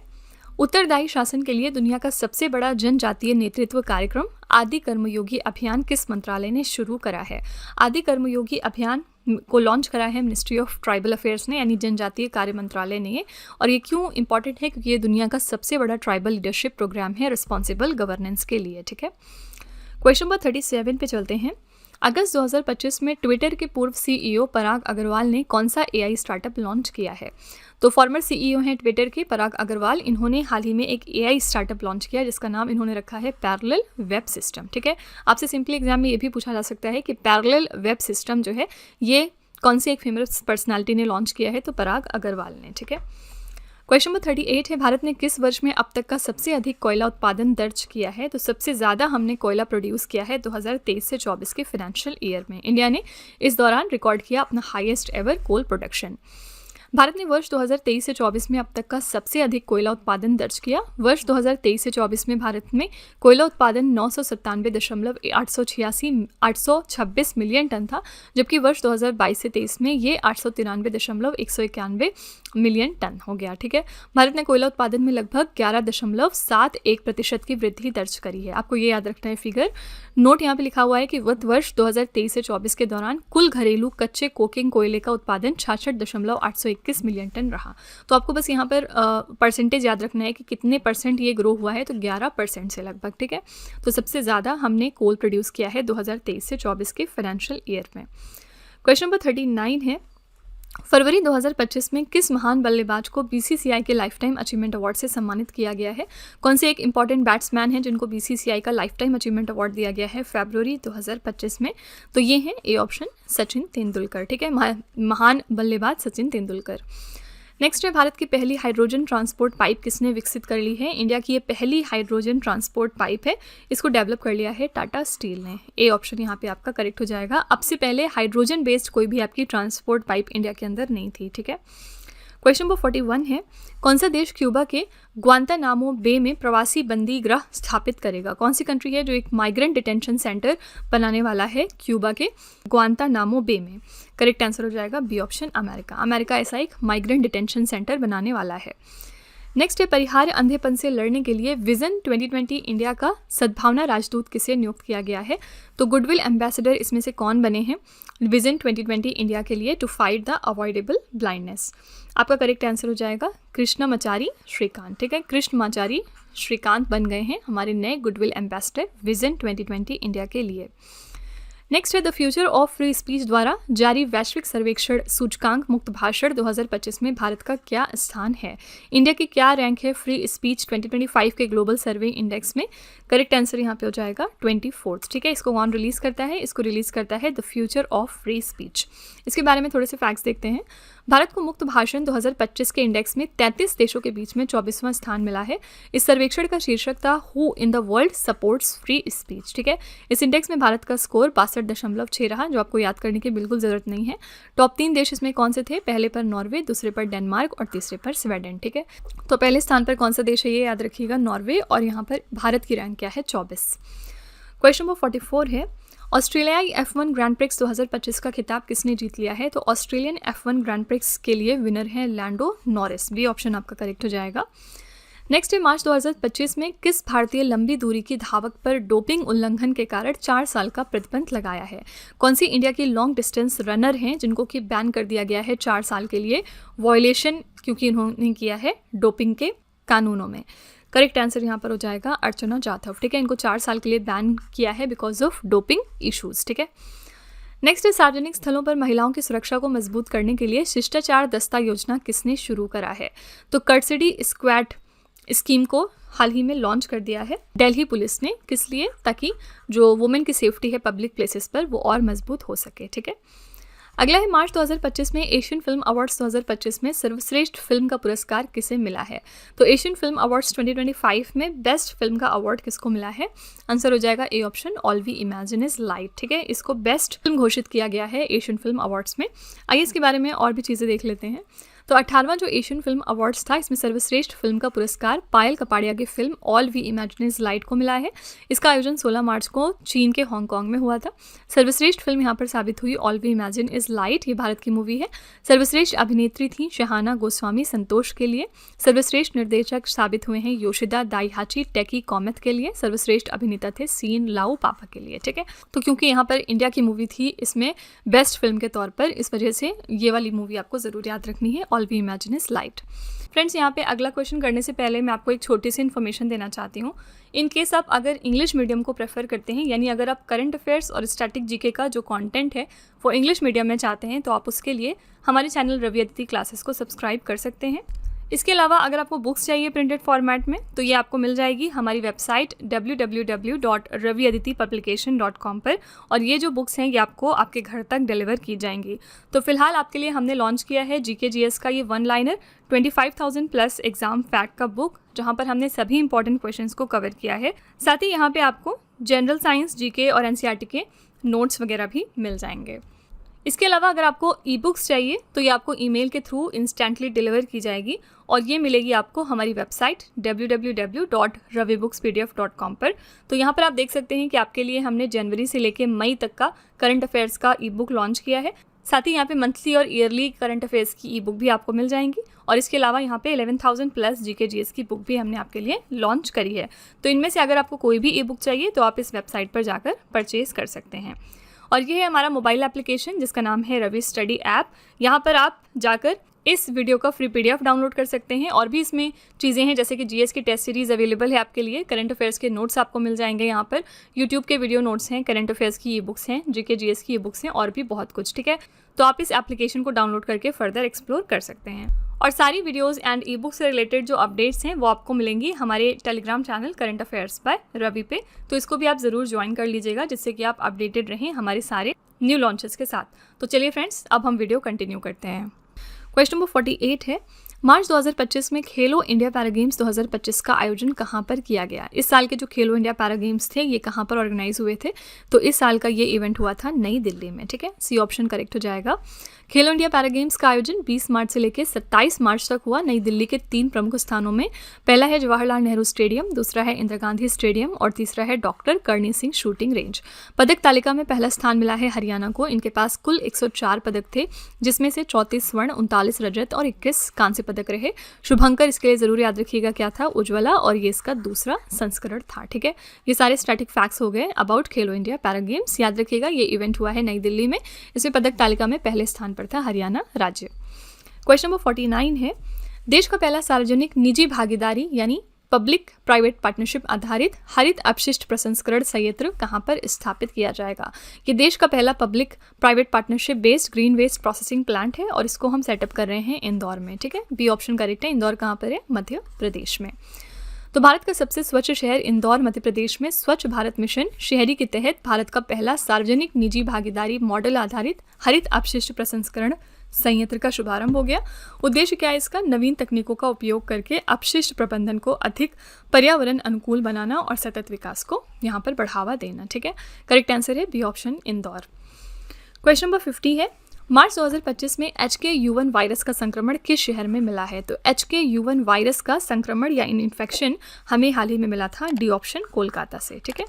उत्तरदायी शासन के लिए दुनिया का सबसे बड़ा जनजातीय नेतृत्व कार्यक्रम आदि कर्मयोगी अभियान किस मंत्रालय ने शुरू करा है? आदि कर्मयोगी अभियान को लॉन्च करा है मिनिस्ट्री ऑफ ट्राइबल अफेयर्स ने, यानी जनजातीय कार्य मंत्रालय ने। और ये क्यों इंपॉर्टेंट है? क्योंकि ये दुनिया का सबसे बड़ा ट्राइबल लीडरशिप प्रोग्राम है रिस्पॉन्सिबल गवर्नेंस के लिए। ठीक है, क्वेश्चन नंबर 37 पे चलते हैं। अगस्त 2025 में ट्विटर के पूर्व सीईओ पराग अग्रवाल ने कौन सा एआई स्टार्टअप लॉन्च किया है? तो फॉर्मर सीईओ हैं ट्विटर के पराग अग्रवाल। इन्होंने हाल ही में एक एआई स्टार्टअप लॉन्च किया जिसका नाम इन्होंने रखा है पैरेलल वेब सिस्टम। ठीक है, आपसे सिंपली एग्जाम में ये भी पूछा जा सकता है कि पैरेलल वेब सिस्टम जो है ये कौन सी एक फेमस पर्सनालिटी ने लॉन्च किया है? तो पराग अग्रवाल ने। ठीक है, क्वेश्चन नंबर 38 है, भारत ने किस वर्ष में अब तक का सबसे अधिक कोयला उत्पादन दर्ज किया है? तो सबसे ज़्यादा हमने कोयला प्रोड्यूस किया है 2023 से 24 के फाइनेंशियल ईयर में। इंडिया ने इस दौरान रिकॉर्ड किया अपना highest ever coal production. Bharat ने वर्ष 2023 से 24 में अब तक का सबसे अधिक कोयला उत्पादन दर्ज किया। वर्ष 2023 से 24 में भारत में कोयला उत्पादन 997.826 मिलियन टन था, जबकि वर्ष 2022 से 23 में ये 893.191 मिलियन टन हो गया। ठीक है, भारत ने कोयला उत्पादन में लगभग 11.71% की वृद्धि दर्ज करी है। आपको ये याद रखना है फिगर। नोट यहाँ पे लिखा हुआ है कि वर्ष 2023 से 24 के दौरान कुल घरेलू कच्चे कोकिंग कोयले का उत्पादन 66.821 मिलियन टन रहा। तो आपको बस यहाँ पर परसेंटेज याद रखना है कि कितने परसेंट ये ग्रो हुआ है, तो 11% से लगभग। ठीक है, तो सबसे ज़्यादा हमने कोल प्रोड्यूस किया है 2023 से 24 के फाइनेंशियल ईयर में। क्वेश्चन नंबर 39 है, फरवरी 2025 में किस महान बल्लेबाज को बीसीसीआई के लाइफ टाइम अचीवमेंट अवार्ड से सम्मानित किया गया है? कौन से एक इंपॉर्टेंट बैट्समैन हैं जिनको बीसीसीआई का लाइफ टाइम अचीवमेंट अवार्ड दिया गया है फरवरी 2025 में? तो ये है ए ऑप्शन, सचिन तेंदुलकर। ठीक है, महान बल्लेबाज सचिन तेंदुलकर। नेक्स्ट है, भारत की पहली हाइड्रोजन ट्रांसपोर्ट पाइप किसने विकसित कर ली है? इंडिया की ये पहली हाइड्रोजन ट्रांसपोर्ट पाइप है, इसको डेवलप कर लिया है टाटा स्टील ने। ए ऑप्शन यहाँ पे आपका करेक्ट हो जाएगा। अब से पहले हाइड्रोजन बेस्ड कोई भी आपकी ट्रांसपोर्ट पाइप इंडिया के अंदर नहीं थी। ठीक है, क्वेश्चन नंबर 41 है, कौन सा देश क्यूबा के ग्वांतानामो बे में प्रवासी बंदी गृह स्थापित करेगा? कौन सी कंट्री है जो एक माइग्रेंट डिटेंशन सेंटर बनाने वाला है क्यूबा के ग्वांतानामो बे में? करेक्ट आंसर हो जाएगा बी ऑप्शन, अमेरिका। अमेरिका ऐसा एक माइग्रेंट डिटेंशन सेंटर बनाने वाला है। नेक्स्ट है, परिहार्य अंधेपन से लड़ने के लिए विजन 2020 इंडिया का सद्भावना राजदूत किसे नियुक्त किया गया है? तो गुडविल एम्बेसडर इसमें से कौन बने हैं विजन 2020 इंडिया के लिए to fight the avoidable blindness? आपका करेक्ट आंसर हो जाएगा कृष्णमाचारी श्रीकांत। ठीक है, कृष्णमाचारी श्रीकांत बन गए हैं हमारे नए गुडविल एम्बेसडर विजन 2020 इंडिया के लिए। नेक्स्ट है the future of free speech द्वारा जारी वैश्विक सर्वेक्षण सूचकांक मुक्त भाषण 2025 में भारत का क्या स्थान है। इंडिया की क्या रैंक है फ्री स्पीच 2025 के ग्लोबल सर्वे इंडेक्स में। करेक्ट आंसर यहाँ पे हो जाएगा 24th। ठीक है, इसको कौन रिलीज करता है? इसको रिलीज करता है the future of free speech. इसके बारे में थोड़े से फैक्ट्स देखते हैं। भारत को मुक्त भाषण 2025 के इंडेक्स में 33 देशों के बीच में 24वां स्थान मिला है। इस सर्वेक्षण का शीर्षक था who in the world supports free speech. ठीक है, इस इंडेक्स में भारत का स्कोर 62.6 रहा, जो आपको याद करने की बिल्कुल जरूरत नहीं है। टॉप 3 देश इसमें कौन से थे? पहले पर नॉर्वे, दूसरे पर डेनमार्क और तीसरे पर स्वीडन। ठीक है, तो पहले स्थान पर कौन सा देश है ये याद रखिएगा, नॉर्वे, और यहाँ पर भारत की रैंक क्या है? 24। क्वेश्चन नंबर 44 है ऑस्ट्रेलियाई F1 ग्रैंड प्रिक्स 2025 का खिताब किसने जीत लिया है? तो ऑस्ट्रेलियन F1 ग्रैंड प्रिक्स के लिए विनर है लैंडो नॉरिस। बी ऑप्शन आपका करेक्ट हो जाएगा। नेक्स्ट है मार्च 2025 में किस भारतीय लंबी दूरी की धावक पर डोपिंग उल्लंघन के कारण 4 साल का प्रतिबंध लगाया है? कौन सी इंडिया की लॉन्ग डिस्टेंस रनर हैं जिनको कि बैन कर दिया गया है 4 साल के लिए वॉयलेशन क्योंकि इन्होंने किया है डोपिंग के कानूनों में? करेक्ट आंसर यहाँ पर हो जाएगा अर्चना जाधव। ठीक है, इनको 4 साल के लिए बैन किया है बिकॉज ऑफ डोपिंग इश्यूज। ठीक है, नेक्स्ट है सार्वजनिक स्थलों पर महिलाओं की सुरक्षा को मजबूत करने के लिए शिष्टाचार दस्ता योजना किसने शुरू करा है? तो कर्सिडी स्क्वाड स्कीम को हाल ही में लॉन्च कर दिया है दिल्ली पुलिस ने। किस लिए? ताकि जो वुमेन की सेफ्टी है पब्लिक प्लेसेस पर वो और मजबूत हो सके। ठीक है, अगला है मार्च 2025 में एशियन फिल्म अवार्ड्स 2025 में सर्वश्रेष्ठ फिल्म का पुरस्कार किसे मिला है? तो एशियन फिल्म अवार्ड्स 2025 में बेस्ट फिल्म का अवार्ड किसको मिला है? आंसर हो जाएगा A option all we imagine is light. ठीक है, इसको बेस्ट फिल्म घोषित किया गया है एशियन फिल्म अवार्ड्स में। आइए इसके बारे में और भी चीज़ें देख लेते हैं। तो 18वां जो एशियन फिल्म अवार्ड्स था इसमें सर्वश्रेष्ठ फिल्म का पुरस्कार पायल कपाड़िया की film all we imagine is light को मिला है। इसका आयोजन 16 मार्च को चीन के हांगकांग में हुआ था। सर्वश्रेष्ठ फिल्म यहाँ पर साबित हुई all we imagine is light, ये भारत की मूवी है। सर्वश्रेष्ठ अभिनेत्री थी शहाना गोस्वामी संतोष के लिए। सर्वश्रेष्ठ निर्देशक साबित हुए हैं योशिदा दाइहाची टेकी कॉमेथ के लिए। सर्वश्रेष्ठ अभिनेता थे सीन लाओ पापा के लिए। ठीक है, तो क्योंकि यहाँ पर इंडिया की मूवी थी इसमें बेस्ट फिल्म के तौर पर, इस वजह से ये वाली मूवी आपको जरूर याद रखनी है all we imagine is light. Friends, यहाँ पे अगला क्वेश्चन करने से पहले मैं आपको एक छोटी सी इन्फॉर्मेशन देना चाहती हूँ। इन केस आप अगर इंग्लिश मीडियम को प्रेफर करते हैं, यानी अगर आप करंट अफेयर्स और स्टैटिक जीके का जो कंटेंट है वो इंग्लिश मीडियम में चाहते हैं, तो आप उसके लिए हमारे चैनल रवि अदिति क्लासेस को सब्सक्राइब कर सकते हैं। इसके अलावा अगर आपको बुक्स चाहिए प्रिंटेड फॉर्मेट में तो ये आपको मिल जाएगी हमारी वेबसाइट www.raviaditipublication.com पर, और ये जो बुक्स हैं ये आपको आपके घर तक डिलीवर की जाएंगी। तो फिलहाल आपके लिए हमने लॉन्च किया है GK/GS का ये 1 लाइनर 25,000 प्लस एग्जाम फैक्ट का बुक, जहाँ पर हमने सभी इंपॉर्टेंट क्वेश्चंस को कवर किया है। साथ ही यहाँ पे आपको जनरल साइंस, GK और NCERT के नोट्स वगैरह भी मिल जाएंगे। इसके अलावा अगर आपको ई बुक्स चाहिए तो ये आपको ईमेल के थ्रू इंस्टेंटली डिलीवर की जाएगी, और ये मिलेगी आपको हमारी वेबसाइट www.ravibooks.pdf.com पर। तो यहाँ पर आप देख सकते हैं कि आपके लिए हमने जनवरी से लेकर मई तक का करंट अफेयर्स का ई बुक लॉन्च किया है। साथ ही यहाँ पे मंथली और ईयरली करंट अफेयर्स की ई बुक भी आपको मिल जाएंगी, और इसके अलावा यहाँ पे 11,000 प्लस GK/GS की बुक भी हमने आपके लिए लॉन्च करी है। तो इनमें से अगर आपको कोई भी ई बुक चाहिए तो आप इस वेबसाइट पर जाकर परचेज कर सकते हैं। और ये है हमारा मोबाइल एप्लीकेशन जिसका नाम है रवि स्टडी ऐप। यहाँ पर आप जाकर इस वीडियो का फ्री PDF डाउनलोड कर सकते हैं, और भी इसमें चीज़ें हैं जैसे कि GS की टेस्ट सीरीज़ अवेलेबल है आपके लिए। करंट अफेयर्स के नोट्स आपको मिल जाएंगे यहाँ पर, यूट्यूब के वीडियो नोट्स हैं, करंट अफेयर्स की ई बुक्स हैं, GK/GS की ई बुक्स हैं, और भी बहुत कुछ। ठीक है, तो आप इस एप्लीकेशन को डाउनलोड करके फर्दर एक्सप्लोर कर सकते हैं। और सारी वीडियोस एंड ई बुक से रिलेटेड जो अपडेट्स हैं वो आपको मिलेंगी हमारे Telegram channel current affairs by Ravi पे। तो इसको भी आप ज़रूर ज्वाइन कर लीजिएगा जिससे कि आप अपडेटेड रहें हमारे सारे न्यू लॉन्चेस के साथ। तो चलिए फ्रेंड्स, अब हम वीडियो कंटिन्यू करते हैं। क्वेश्चन नंबर 48 है मार्च 2025 में खेलो इंडिया पैरा गेम्स 2025 का आयोजन कहाँ पर किया गया? इस साल के जो खेलो इंडिया पैरा गेम्स थे ये कहाँ पर ऑर्गेनाइज हुए थे? तो इस साल का ये इवेंट हुआ था नई दिल्ली में। ठीक है, सी ऑप्शन करेक्ट हो जाएगा। खेलो इंडिया पैरा गेम्स का आयोजन 20 मार्च से लेकर 27 मार्च तक हुआ नई दिल्ली के 3 प्रमुख स्थानों में। पहला है जवाहरलाल नेहरू स्टेडियम, दूसरा है इंदिरा गांधी स्टेडियम, और तीसरा है doctor Karni Singh shooting range. पदक तालिका में पहला स्थान मिला है हरियाणा को। इनके पास कुल 104 पदक थे, जिसमें से 34 स्वर्ण, 39 रजत और 21 कांस्य पदक रहे। शुभंकर इसके लिए जरूर याद रखिएगा क्या था, उज्ज्वला, और ये इसका दूसरा संस्करण था। ठीक है, ये सारे स्टैटिक फैक्ट्स हो गए about Khelo India para games. याद रखिएगा ये इवेंट हुआ है नई दिल्ली में। इसमें पदक तालिका में पहले स्थान पर था हरियाणा राज्य। क्वेश्चन नंबर 49 है देश का पहला सार्वजनिक निजी भागीदारी यानी पब्लिक प्राइवेट पार्टनरशिप आधारित हरित अपशिष्ट प्रसंस्करण संयंत्र कहाँ पर स्थापित किया जाएगा? ये देश का पहला public private partnership based green waste processing plant है और इसको हम सेटअप कर रहे हैं इंदौर में। ठीक है, बी ऑप्शन करेक्ट है। इंदौर कहाँ पर है? मध्य प्रदेश में। तो भारत का सबसे स्वच्छ शहर इंदौर मध्य प्रदेश में स्वच्छ भारत मिशन शहरी के तहत भारत का पहला सार्वजनिक निजी भागीदारी मॉडल आधारित हरित अपशिष्ट प्रसंस्करण संयंत्र का शुभारंभ हो गया। उद्देश्य क्या है इसका? नवीन तकनीकों का उपयोग करके अपशिष्ट प्रबंधन को अधिक पर्यावरण अनुकूल बनाना और सतत विकास को यहाँ पर बढ़ावा देना। ठीक है, करेक्ट आंसर है B option Indore. Question number 50 है, मार्च 2025 में HKU1 वायरस का संक्रमण किस शहर में मिला है? तो HKU1 वायरस का संक्रमण या इन्फेक्शन हमें हाल ही में मिला था, डी ऑप्शन कोलकाता से। ठीक है,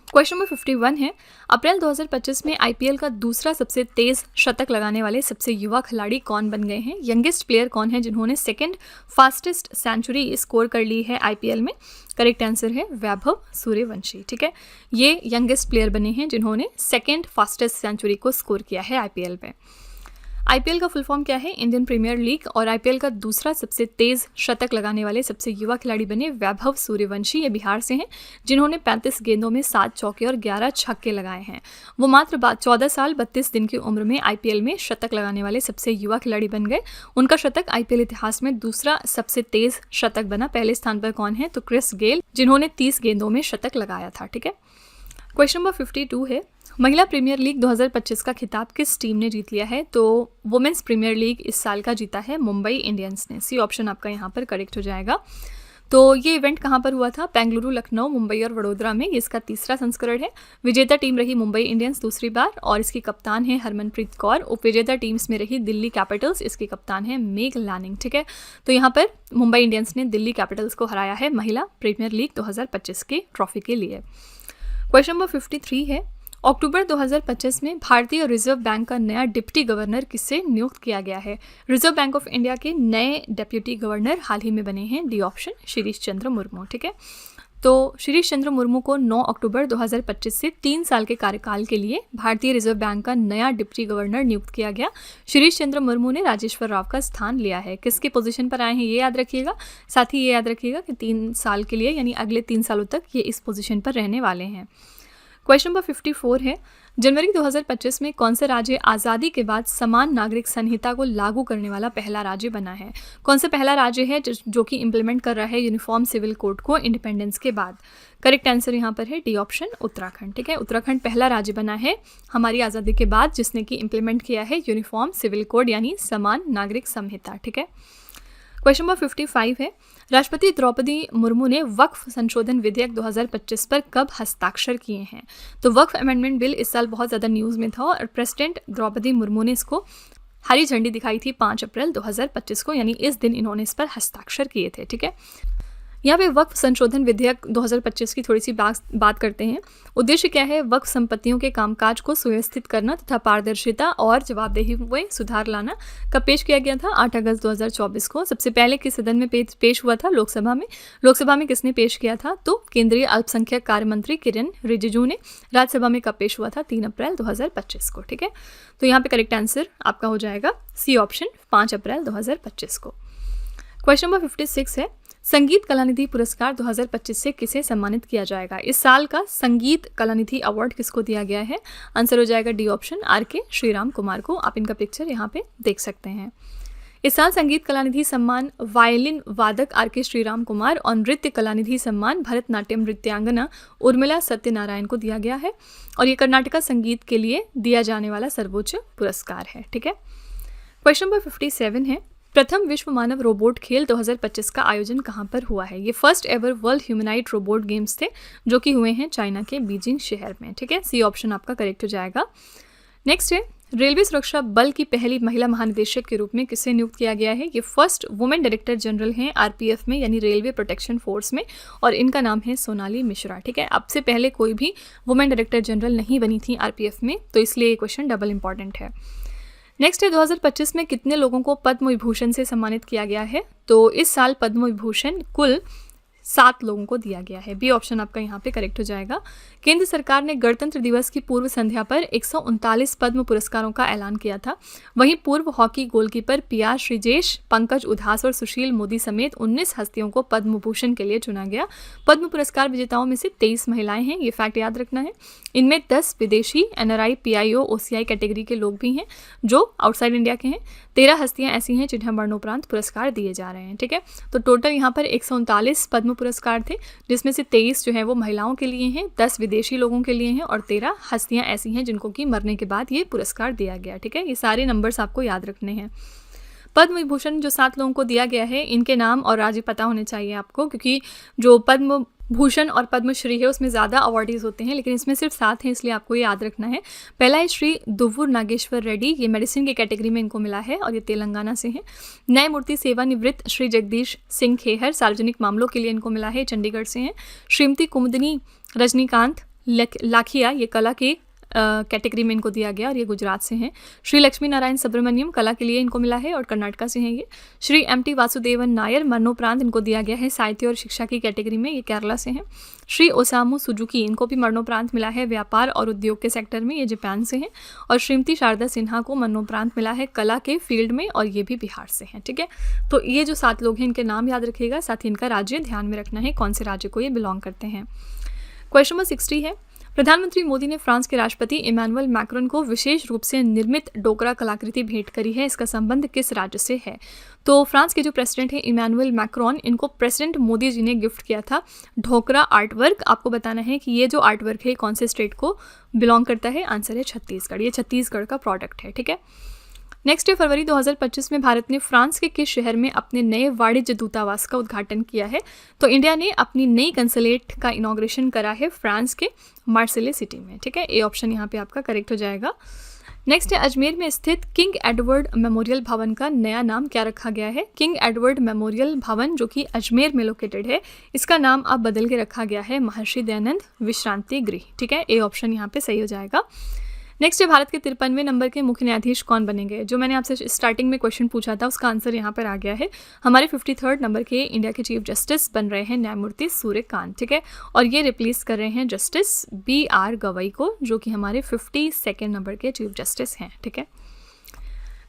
क्वेश्चन नंबर 51 है, अप्रैल 2025 में IPL का दूसरा सबसे तेज शतक लगाने वाले सबसे युवा खिलाड़ी कौन बन गए हैं? यंगेस्ट प्लेयर कौन है जिन्होंने सेकंड फास्टेस्ट सेंचुरी स्कोर कर ली है IPL में? करेक्ट आंसर है वैभव सूर्यवंशी। ठीक है, ये यंगेस्ट प्लेयर बने हैं जिन्होंने सेकंड फास्टेस्ट सेंचुरी को स्कोर किया है IPL में। IPL का फुल फॉर्म क्या है? Indian Premier League. और IPL का दूसरा सबसे तेज शतक लगाने वाले सबसे युवा खिलाड़ी बने वैभव सूर्यवंशी। ये बिहार से हैं जिन्होंने 35 गेंदों में 7 चौके और 11 छक्के लगाए हैं। वो मात्र 14 साल 32 दिन की उम्र में IPL में शतक लगाने वाले सबसे युवा खिलाड़ी बन गए। उनका शतक IPL इतिहास में दूसरा सबसे तेज शतक बना। पहले स्थान पर कौन है? तो क्रिस गेल, जिन्होंने 30 गेंदों में शतक लगाया था। ठीक है, क्वेश्चन नंबर 52 है, महिला प्रीमियर लीग 2025 का खिताब किस टीम ने जीत लिया है? तो वुमेन्स प्रीमियर लीग इस साल का जीता है मुंबई इंडियंस ने। सी ऑप्शन आपका यहाँ पर करेक्ट हो जाएगा। तो ये इवेंट कहाँ पर हुआ था? बेंगलुरु, लखनऊ, मुंबई और वडोदरा में। इसका तीसरा संस्करण है। विजेता टीम रही मुंबई इंडियंस दूसरी बार और इसकी कप्तान है हरमनप्रीत कौर। उपविजेता टीम्स में रही दिल्ली कैपिटल्स, इसकी कप्तान है मेग लानिंग। ठीक है, तो यहाँ पर मुंबई इंडियंस ने दिल्ली कैपिटल्स को हराया है महिला प्रीमियर लीग 2025 के ट्रॉफी के लिए। क्वेश्चन नंबर 53 है, अक्टूबर 2025 में भारतीय रिजर्व बैंक का नया डिप्टी गवर्नर किससे नियुक्त किया गया है? रिजर्व बैंक ऑफ इंडिया के नए डिप्टी गवर्नर हाल ही में बने हैं, डी ऑप्शन शिरीष चंद्र मुर्मू। ठीक है, तो शिरीष चंद्र मुर्मू को 9 अक्टूबर 2025 से 3 साल के कार्यकाल के लिए भारतीय रिजर्व बैंक का नया डिप्टी गवर्नर नियुक्त किया गया। शिरीष चंद्र मुर्मू ने राजेश्वर राव का स्थान लिया है। किसके पोजीशन पर आए हैं ये याद रखिएगा। साथ ही ये याद रखिएगा कि 3 साल के लिए यानी अगले 3 सालों तक ये इस पोजीशन पर रहने वाले हैं। क्वेश्चन नंबर 54 है, जनवरी 2025 में कौन सा राज्य आज़ादी के बाद समान नागरिक संहिता को लागू करने वाला पहला राज्य बना है? कौन सा पहला राज्य है जो कि इम्प्लीमेंट कर रहा है यूनिफॉर्म सिविल कोड को इंडिपेंडेंस के बाद? करेक्ट आंसर यहाँ पर है डी ऑप्शन उत्तराखंड। ठीक है, उत्तराखंड पहला राज्य बना है हमारी आज़ादी के बाद जिसने कि इम्प्लीमेंट किया है यूनिफॉर्म सिविल कोड यानी समान नागरिक संहिता। ठीक है, क्वेश्चन नंबर 55 है, राष्ट्रपति द्रौपदी मुर्मू ने वक्फ संशोधन विधेयक 2025 पर कब हस्ताक्षर किए हैं? तो वक्फ अमेंडमेंट बिल इस साल बहुत ज़्यादा न्यूज़ में था और प्रेसिडेंट द्रौपदी मुर्मू ने इसको हरी झंडी दिखाई थी 5 अप्रैल 2025 को, यानी इस दिन इन्होंने इस पर हस्ताक्षर किए थे। ठीक है, यहाँ पे वक्फ संशोधन विधेयक 2025 की थोड़ी सी बात करते हैं। उद्देश्य क्या है? वक्फ संपत्तियों के कामकाज को सुव्यवस्थित करना तथा पारदर्शिता और जवाबदेही में सुधार लाना। कब पेश किया गया था? 8 अगस्त 2024 को। सबसे पहले किस सदन में पेश हुआ था? लोकसभा में। लोकसभा में किसने पेश किया था? तो केंद्रीय अल्पसंख्यक कार्य मंत्री किरेन रिजिजू ने। राज्यसभा में कब पेश हुआ था? 3 अप्रैल 2025 को। ठीक है, तो यहाँ पे करेक्ट आंसर आपका हो जाएगा सी ऑप्शन 5 अप्रैल 2025 को। क्वेश्चन नंबर 56 है, संगीत कलानिधि पुरस्कार 2025 से किसे सम्मानित किया जाएगा? इस साल का संगीत कलानिधि अवार्ड किसको दिया गया है? आंसर हो जाएगा D option RK Shriram Kumar को। आप इनका पिक्चर यहाँ पे देख सकते हैं। इस साल संगीत कलानिधि सम्मान वायलिन वादक RK श्रीराम कुमार और नृत्य कलानिधि सम्मान भरतनाट्यम नृत्यांगना उर्मिला सत्यनारायण को दिया गया है और ये कर्नाटका संगीत के लिए दिया जाने वाला सर्वोच्च पुरस्कार है। ठीक है, क्वेश्चन नंबर 57 है, प्रथम विश्व मानव रोबोट खेल 2025 का आयोजन कहाँ पर हुआ है? ये first ever world humanoid robot games थे जो कि हुए हैं चाइना के बीजिंग शहर में। ठीक है, सी ऑप्शन आपका करेक्ट हो जाएगा। नेक्स्ट है, रेलवे सुरक्षा बल की पहली महिला महानिदेशक के रूप में किसे नियुक्त किया गया है? ये फर्स्ट वुमेन डायरेक्टर जनरल हैं RPF में यानी रेलवे प्रोटेक्शन फोर्स में और इनका नाम है सोनाली मिश्रा। ठीक है, अब से पहले कोई भी वुमेन डायरेक्टर जनरल नहीं बनी थी RPF में, तो इसलिए ये क्वेश्चन डबल इंपॉर्टेंट है। नेक्स्ट है, 2025 में कितने लोगों को पद्म विभूषण से सम्मानित किया गया है? तो इस साल पद्म विभूषण कुल 7 लोगों को दिया गया है। बी ऑप्शन आपका यहाँ पे करेक्ट हो जाएगा। केंद्र सरकार ने गणतंत्र दिवस की पूर्व संध्या पर 139 पद्म पुरस्कारों का ऐलान किया था। वहीं पूर्व hockey goalkeeper P R. Sreejesh, Pankaj Udhas और सुशील मोदी समेत 19 हस्तियों को पद्म भूषण के लिए चुना गया। पद्म पुरस्कार विजेताओं में से 23 महिलाएं हैं, ये फैक्ट याद रखना है। इनमें 10 विदेशी NRI, PIO, OCI कैटेगरी के लोग भी हैं जो आउटसाइड इंडिया के हैं। 13 हस्तियां ऐसी हैं जिन्हें मरणोपरांत पुरस्कार दिए जा रहे हैं। ठीक है, तो टोटल यहाँ पर 139 पद्म पुरस्कार थे, जिसमें से 23 जो है वो महिलाओं के लिए हैं, 10 विदेशी लोगों के लिए हैं और 13 हस्तियां ऐसी हैं जिनको कि मरने के बाद ये पुरस्कार दिया गया। ठीक है, ये सारे नंबर्स आपको याद रखने हैं। पद्म विभूषण जो 7 लोगों को दिया गया है, इनके नाम और राज्य पता होने चाहिए आपको, क्योंकि जो पद्म भूषण और पद्मश्री है उसमें ज़्यादा अवार्डीज होते हैं, लेकिन इसमें सिर्फ 7 हैं, इसलिए आपको ये याद रखना है। पहला है श्री दुव्वूर नागेश्वर रेड्डी, ये मेडिसिन की कैटेगरी में इनको मिला है और ये तेलंगाना से हैं। न्यायमूर्ति सेवानिवृत्त श्री जगदीश सिंह खेहर, सार्वजनिक मामलों के लिए इनको मिला है, चंडीगढ़ से हैं। श्रीमती कुमुदनी रजनीकांत लाखिया, ये कला के कैटेगरी में इनको दिया गया और ये गुजरात से हैं। श्री लक्ष्मी नारायण सुब्रमण्यम, कला के लिए इनको मिला है और कर्नाटका से हैं ये। श्री MT वासुदेवन नायर, मरणोपरांत इनको दिया गया है साहित्य और शिक्षा की कैटेगरी में, ये केरला से हैं। श्री ओसामू सुजुकी, इनको भी मरणोपरांत मिला है व्यापार और उद्योग के सेक्टर में, ये जापान से हैं। और श्रीमती शारदा सिन्हा को मरणोपरांत मिला है कला के फील्ड में और ये भी बिहार से हैं। ठीक है, तो ये जो 7 लोग हैं इनके नाम याद रखिएगा, साथ ही इनका राज्य ध्यान में रखना है, कौन से राज्य को ये बिलोंग करते हैं। क्वेश्चन नंबर 60 है, प्रधानमंत्री मोदी ने फ्रांस के राष्ट्रपति इमैनुअल मैक्रोन को विशेष रूप से निर्मित डोकरा कलाकृति भेंट करी है, इसका संबंध किस राज्य से है? तो फ्रांस के जो प्रेसिडेंट है इमैनुअल मैक्रोन, इनको प्रेसिडेंट मोदी जी ने गिफ्ट किया था ढोकरा आर्ट वर्क। आपको बताना है कि ये जो आर्ट वर्क है कौन से स्टेट को बिलोंग करता है। आंसर है छत्तीसगढ़, ये छत्तीसगढ़ का प्रोडक्ट है। ठीक है, नेक्स्ट है फरवरी 2025 में भारत ने फ्रांस के किस शहर में अपने नए वाणिज्य दूतावास का उद्घाटन किया है? तो इंडिया ने अपनी नई कंसुलेट का इनॉग्रेशन करा है फ्रांस के मार्सेले सिटी में। ठीक है, ए ऑप्शन यहाँ पे आपका करेक्ट हो जाएगा। नेक्स्ट है अजमेर में स्थित किंग एडवर्ड मेमोरियल भवन का नया नाम क्या रखा गया है? किंग एडवर्ड मेमोरियल भवन जो कि अजमेर में लोकेटेड है, इसका नाम अब बदल के रखा गया है महर्षि दयानंद विश्रांति गृह। ठीक है, ए ऑप्शन यहाँ पे सही हो जाएगा। नेक्स्ट है भारत के 53वें नंबर के मुख्य न्यायाधीश कौन बनेंगे? जो मैंने आपसे स्टार्टिंग में क्वेश्चन पूछा था उसका आंसर यहाँ पर आ गया है। हमारे 53rd नंबर के इंडिया के चीफ जस्टिस बन रहे हैं न्यायमूर्ति सूर्यकांत। ठीक है, और ये रिप्लेस कर रहे हैं जस्टिस BR गवई को, जो कि हमारे 52nd नंबर के चीफ जस्टिस हैं। ठीक है,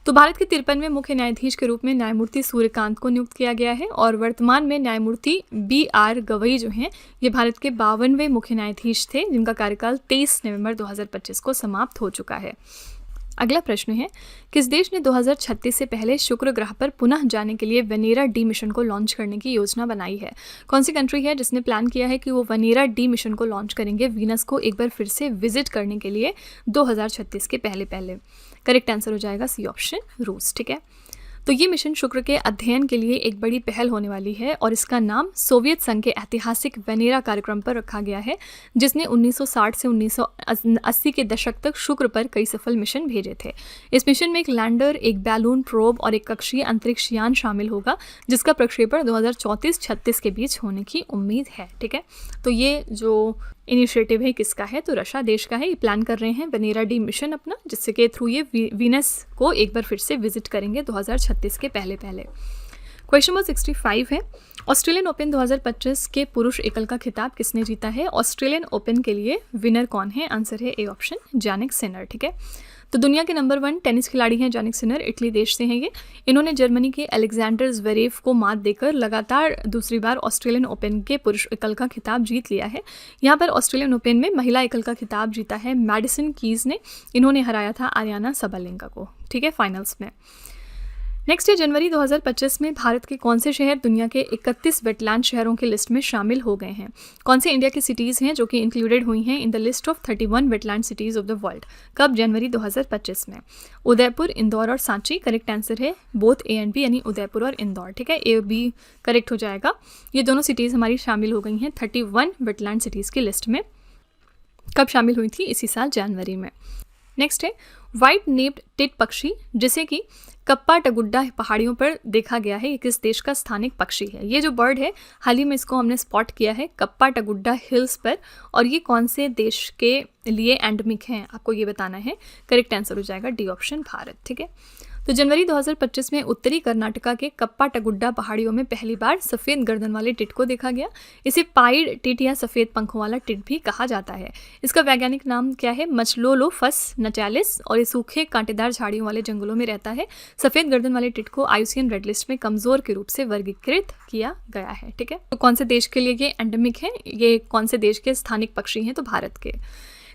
तो भारत के 53वें मुख्य न्यायाधीश के रूप में न्यायमूर्ति सूर्यकांत को नियुक्त किया गया है और वर्तमान में न्यायमूर्ति BR गवई जो हैं ये भारत के 52वें मुख्य न्यायाधीश थे, जिनका कार्यकाल 23 नवंबर 2025 को समाप्त हो चुका है। अगला प्रश्न है, किस देश ने 2036 से पहले शुक्र ग्रह पर पुनः जाने के लिए वेनेरा डी मिशन को लॉन्च करने की योजना बनाई है? कौन सी कंट्री है जिसने प्लान किया है कि वो वेनेरा डी मिशन को लॉन्च करेंगे वीनस को एक बार फिर से विजिट करने के लिए 2036 के पहले? करेक्ट आंसर हो जाएगा सी ऑप्शन, रूस। ठीक है, तो ये मिशन शुक्र के अध्ययन के लिए एक बड़ी पहल होने वाली है और इसका नाम सोवियत संघ के ऐतिहासिक वेनेरा कार्यक्रम पर रखा गया है, जिसने 1960 से 1980 के दशक तक शुक्र पर कई सफल मिशन भेजे थे। इस मिशन में एक लैंडर, एक बैलून प्रोब और एक कक्षीय अंतरिक्ष यान शामिल होगा, जिसका प्रक्षेपण 2034-36 के बीच होने की उम्मीद है। ठीक है, तो ये जो इनिशिएटिव है किसका है? तो रशिया देश का है। ये प्लान कर रहे हैं वेनेरा डी मिशन अपना, जिससे के थ्रू ये वीनस को एक बार फिर से विजिट करेंगे 2036 के पहले। क्वेश्चन नंबर 65 है, ऑस्ट्रेलियन ओपन 2025 के पुरुष एकल का खिताब किसने जीता है? ऑस्ट्रेलियन ओपन के लिए विनर कौन है? आंसर है ए ऑप्शन, जानिक सिनर। ठीक है, तो दुनिया के नंबर 1 टेनिस खिलाड़ी हैं जानिक सिनर, इटली देश से हैं ये। इन्होंने जर्मनी के अलेक्जेंडर ज़्वेरेव को मात देकर लगातार दूसरी बार ऑस्ट्रेलियन ओपन के पुरुष एकल का खिताब जीत लिया है। यहाँ पर ऑस्ट्रेलियन ओपन में महिला एकल का खिताब जीता है मैडिसन कीज ने। इन्होंने हराया था आरियाना सबालेंका को। ठीक है, फाइनल्स में। नेक्स्ट है, जनवरी 2025 में भारत के कौन से शहर दुनिया के 31 वेटलैंड शहरों की लिस्ट में शामिल हो गए हैं? कौन से इंडिया की सिटीज़ हैं जो कि इंक्लूडेड हुई हैं in the list of 31 wetland cities of the world? कब? जनवरी 2025 में। उदयपुर, इंदौर और सांची। करेक्ट आंसर है बोथ ए एंड बी, यानी उदयपुर और इंदौर। ठीक है, ए बी करेक्ट हो जाएगा। ये दोनों सिटीज़ हमारी शामिल हो गई हैं 31 वेटलैंड सिटीज़ की लिस्ट में। कब शामिल हुई थी? इसी साल जनवरी में। नेक्स्ट है, व्हाइट नेप्ड टिट पक्षी जिसे कि कप्पा टगुड्डा पहाड़ियों पर देखा गया है, ये किस देश का स्थानिक पक्षी है? ये जो बर्ड है हाल ही में इसको हमने स्पॉट किया है कप्पा टगुड्डा हिल्स पर, और ये कौन से देश के लिए एंडेमिक हैं आपको ये बताना है। करेक्ट आंसर हो जाएगा डी ऑप्शन, भारत। ठीक है, तो जनवरी 2025 में उत्तरी कर्नाटका के कप्पाटगुड्डा पहाड़ियों में पहली बार सफ़ेद गर्दन वाले टिट को देखा गया। इसे पाइड टिट या सफ़ेद पंखों वाला टिट भी कहा जाता है। इसका वैज्ञानिक नाम क्या है? मचलोलोफस नटालिस, और ये सूखे कांटेदार झाड़ियों वाले जंगलों में रहता है। सफ़ेद गर्दन वाले टिट को IUCN रेड लिस्ट में कमज़ोर के रूप से वर्गीकृत किया गया है। ठीक है, तो कौन से देश के लिए ये एंडेमिक है? ये कौन से देश के स्थानिक पक्षी हैं? तो भारत के।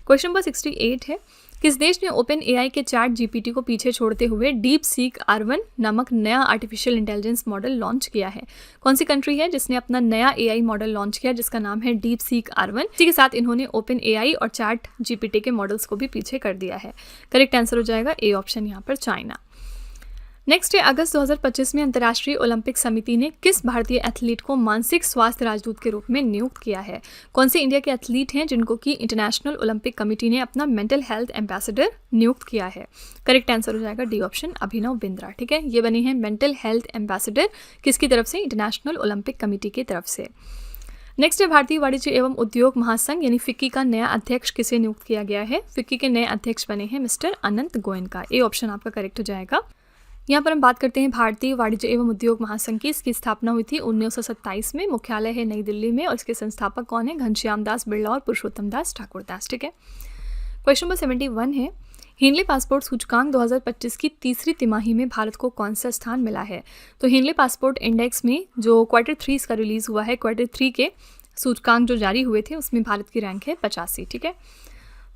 क्वेश्चन नंबर 68 है, किस देश ने ओपन AI के चैट GPT को पीछे छोड़ते हुए डीप सीक R1 नामक नया आर्टिफिशियल इंटेलिजेंस मॉडल लॉन्च किया है? कौन सी कंट्री है जिसने अपना नया AI मॉडल लॉन्च किया जिसका नाम है डीप सीक R1? इसी के साथ इन्होंने ओपन AI और चैट GPT के मॉडल्स को भी पीछे कर दिया है। करेक्ट आंसर हो जाएगा ए ऑप्शन, यहाँ पर चाइना। नेक्स्ट है, अगस्त 2025 में अंतर्राष्ट्रीय ओलंपिक समिति ने किस भारतीय एथलीट को मानसिक स्वास्थ्य राजदूत के रूप में नियुक्त किया है? कौन से इंडिया के एथलीट हैं जिनको कि इंटरनेशनल ओलंपिक कमेटी ने अपना मेंटल हेल्थ एम्बेसडर नियुक्त किया है? करेक्ट आंसर हो जाएगा डी ऑप्शन, अभिनव बिंद्रा। ठीक है, ये बने हैं मेंटल हेल्थ एम्बेसडर किसकी तरफ से? इंटरनेशनल ओलंपिक कमेटी की तरफ से। नेक्स्ट है, भारतीय वाणिज्य एवं उद्योग महासंघ यानी फिक्की का नया अध्यक्ष किसे नियुक्त किया गया है? फिक्की के नए अध्यक्ष बने हैं mister Anant Goenka. A option आपका करेक्ट हो जाएगा। यहाँ पर हम बात करते हैं भारतीय वाणिज्य एवं उद्योग महासंघ की। इसकी स्थापना हुई थी 1927 में, मुख्यालय है नई दिल्ली में, और इसके संस्थापक कौन है? घनश्याम दास बिरला और पुरुषोत्तम दास ठाकुरदास। ठीक है, क्वेश्चन नंबर 71 है, हेनले पासपोर्ट सूचकांक 2025 की तीसरी तिमाही में भारत को कौन सा स्थान मिला है? तो हेनले पासपोर्ट इंडेक्स में जो Q3 इसका रिलीज हुआ है, Q3 के सूचकांक जो जारी हुए थे उसमें भारत की रैंक है 85। ठीक है,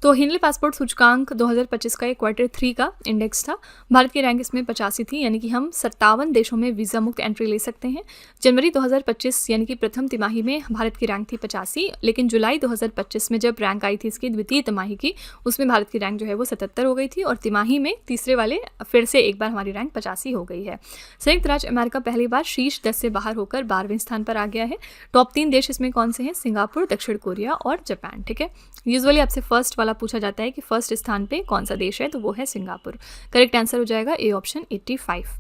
तो हेनले पासपोर्ट सूचकांक 2025 का एक Q3 का इंडेक्स था। भारत की रैंक इसमें 85 थी, यानी कि हम 57 देशों में वीज़ा मुक्त एंट्री ले सकते हैं। जनवरी 2025 यानी कि प्रथम तिमाही में भारत की रैंक थी 85, लेकिन जुलाई 2025 में जब रैंक आई थी इसकी द्वितीय तिमाही की, उसमें भारत की रैंक जो है वो 77 हो गई थी, और तिमाही में तीसरे वाले फिर से एक बार हमारी रैंक 85 हो गई है। संयुक्त राज्य अमेरिका पहली बार शीर्ष 10 से बाहर होकर 12वें स्थान पर आ गया है। टॉप 3 देश इसमें कौन से हैं? सिंगापुर, दक्षिण कोरिया और जापान। ठीक है, यूजुअली आपसे फर्स्ट वाला पूछा जाता है कि फर्स्ट स्थान पे कौन सा देश है, तो वो है सिंगापुर। करेक्ट आंसर हो जाएगा ए ऑप्शन 85।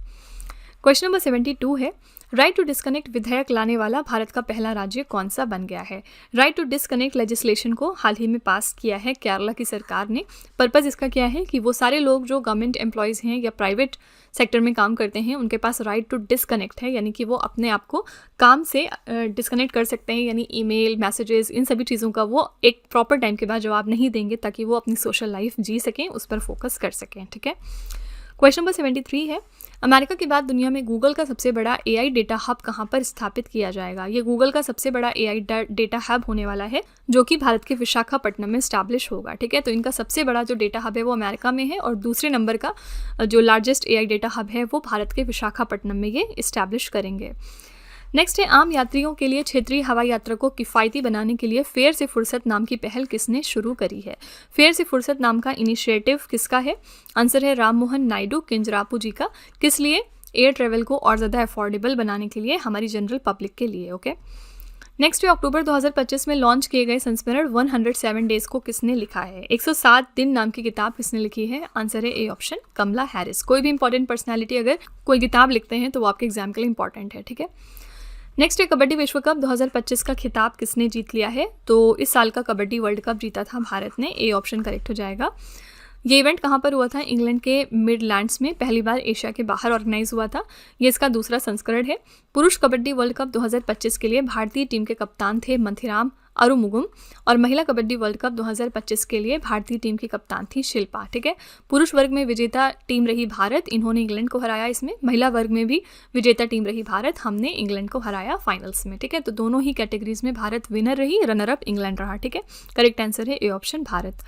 क्वेश्चन नंबर 72 है, राइट टू डिस्कनेक्ट विधेयक लाने वाला भारत का पहला राज्य कौन सा बन गया है? राइट टू डिस्कनेक्ट लेजिस्लेशन को हाल ही में पास किया है केरला की सरकार ने। पर्पज़ इसका क्या है कि वो सारे लोग जो गवर्नमेंट एम्प्लॉयज़ हैं या प्राइवेट सेक्टर में काम करते हैं उनके पास राइट टू डिस्कनेक्ट है, यानी कि वो अपने आप को काम से डिस्कनेक्ट कर सकते हैं, यानी ईमेल, मैसेजेस, इन सभी चीज़ों का वो एक प्रॉपर टाइम के बाद जवाब नहीं देंगे ताकि वो अपनी सोशल लाइफ जी सकें, उस पर फोकस कर सकें। ठीक है, क्वेश्चन नंबर 73 है, अमेरिका के बाद दुनिया में गूगल का सबसे बड़ा AI डेटा हब कहाँ पर स्थापित किया जाएगा? ये गूगल का सबसे बड़ा AI डेटा हब होने वाला है जो कि भारत के विशाखापट्टनम में स्टैब्लिश होगा। ठीक है, तो इनका सबसे बड़ा जो डेटा हब है वो अमेरिका में है, और दूसरे नंबर का जो लार्जेस्ट AI डेटा हब है वो भारत के विशाखापट्टनम में ये इस्टेब्लिश करेंगे। नेक्स्ट है, आम यात्रियों के लिए क्षेत्रीय हवाई यात्रा को किफ़ायती बनाने के लिए फेयर से फुर्सत नाम की पहल किसने शुरू करी है? फेयर से फुर्सत नाम का इनिशिएटिव किसका है? आंसर है राम मोहन नायडू किंजरापू जी का। किस लिए? एयर ट्रेवल को और ज़्यादा अफोर्डेबल बनाने के लिए, हमारी जनरल पब्लिक के लिए। ओके, नेक्स्ट है, अक्टूबर 2025 में लॉन्च किए गए संस्मरण 107 डेज को किसने लिखा है? 107 दिन नाम की किताब किसने लिखी है? आंसर है ए ऑप्शन, कमला हैरिस। कोई भी इंपॉर्टेंट पर्सनैलिटी अगर कोई किताब लिखते हैं तो वो आपके एग्जाम के लिए इंपॉर्टेंट है। ठीक है, नेक्स्ट है, कबड्डी विश्व कप 2025 का खिताब किसने जीत लिया है? तो इस साल का कबड्डी वर्ल्ड कप जीता था भारत ने। ए ऑप्शन करेक्ट हो जाएगा। ये इवेंट कहाँ पर हुआ था? इंग्लैंड के मिडलैंड्स में, पहली बार एशिया के बाहर ऑर्गेनाइज हुआ था। ये इसका दूसरा संस्करण है। पुरुष कबड्डी वर्ल्ड कप 2025 के लिए भारतीय टीम के कप्तान थे मंथिराम अरुमुगम, और महिला कबड्डी वर्ल्ड कप 2025 के लिए भारतीय टीम की कप्तान थी शिल्पा। ठीक है, पुरुष वर्ग में विजेता टीम रही भारत, इन्होंने इंग्लैंड को हराया इसमें। महिला वर्ग में भी विजेता टीम रही भारत, हमने इंग्लैंड को हराया फाइनल्स में। ठीक है, तो दोनों ही कैटेगरीज में भारत विनर रही, रनर अप इंग्लैंड रहा। ठीक है, करेक्ट आंसर है ए ऑप्शन, भारत।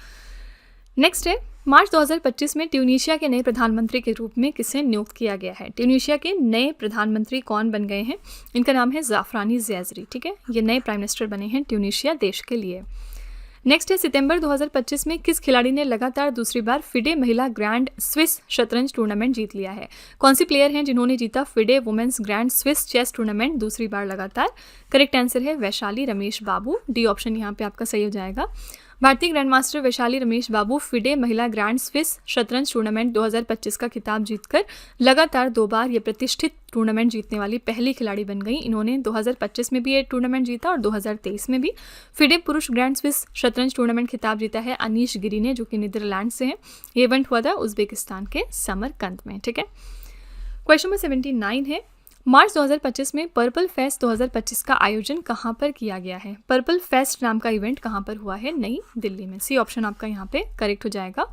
नेक्स्ट है, मार्च 2025 में ट्यूनीशिया के नए प्रधानमंत्री के रूप में किसे नियुक्त किया गया है? ट्यूनीशिया के नए प्रधानमंत्री कौन बन गए हैं? इनका नाम है ज़ाफ़रानी ज़ैज़री। ठीक है, ये नए प्राइम मिनिस्टर बने हैं ट्यूनीशिया देश के लिए। नेक्स्ट है, सितंबर 2025 में किस खिलाड़ी ने लगातार दूसरी बार फिडे महिला ग्रैंड स्विस शतरंज टूर्नामेंट जीत लिया है? कौन सी प्लेयर हैं जिन्होंने जीता FIDE women's grand Swiss chess tournament दूसरी बार लगातार? करेक्ट आंसर है वैशाली रमेश बाबू। डी ऑप्शन यहाँ पे आपका सही हो जाएगा। भारतीय grandmaster Vaishali Ramesh Babu FIDE महिला ग्रैंड स्विस शतरंज टूर्नामेंट 2025 का खिताब जीतकर लगातार 2 बार ये प्रतिष्ठित टूर्नामेंट जीतने वाली पहली खिलाड़ी बन गई। इन्होंने 2025 में भी ये टूर्नामेंट जीता और 2023 में भी। फिडे पुरुष ग्रैंड स्विस शतरंज टूर्नामेंट खिताब जीता है अनीश गिरी ने, जो कि नीदरलैंड से हैं। ये इवेंट हुआ था उज्बेकिस्तान के समरकंद में। ठीक है, क्वेश्चन नंबर 79 है, मार्च 2025 में पर्पल फेस्ट 2025 का आयोजन कहाँ पर किया गया है? पर्पल फेस्ट नाम का इवेंट कहाँ पर हुआ है? नई दिल्ली में। सी ऑप्शन आपका यहाँ पे करेक्ट हो जाएगा।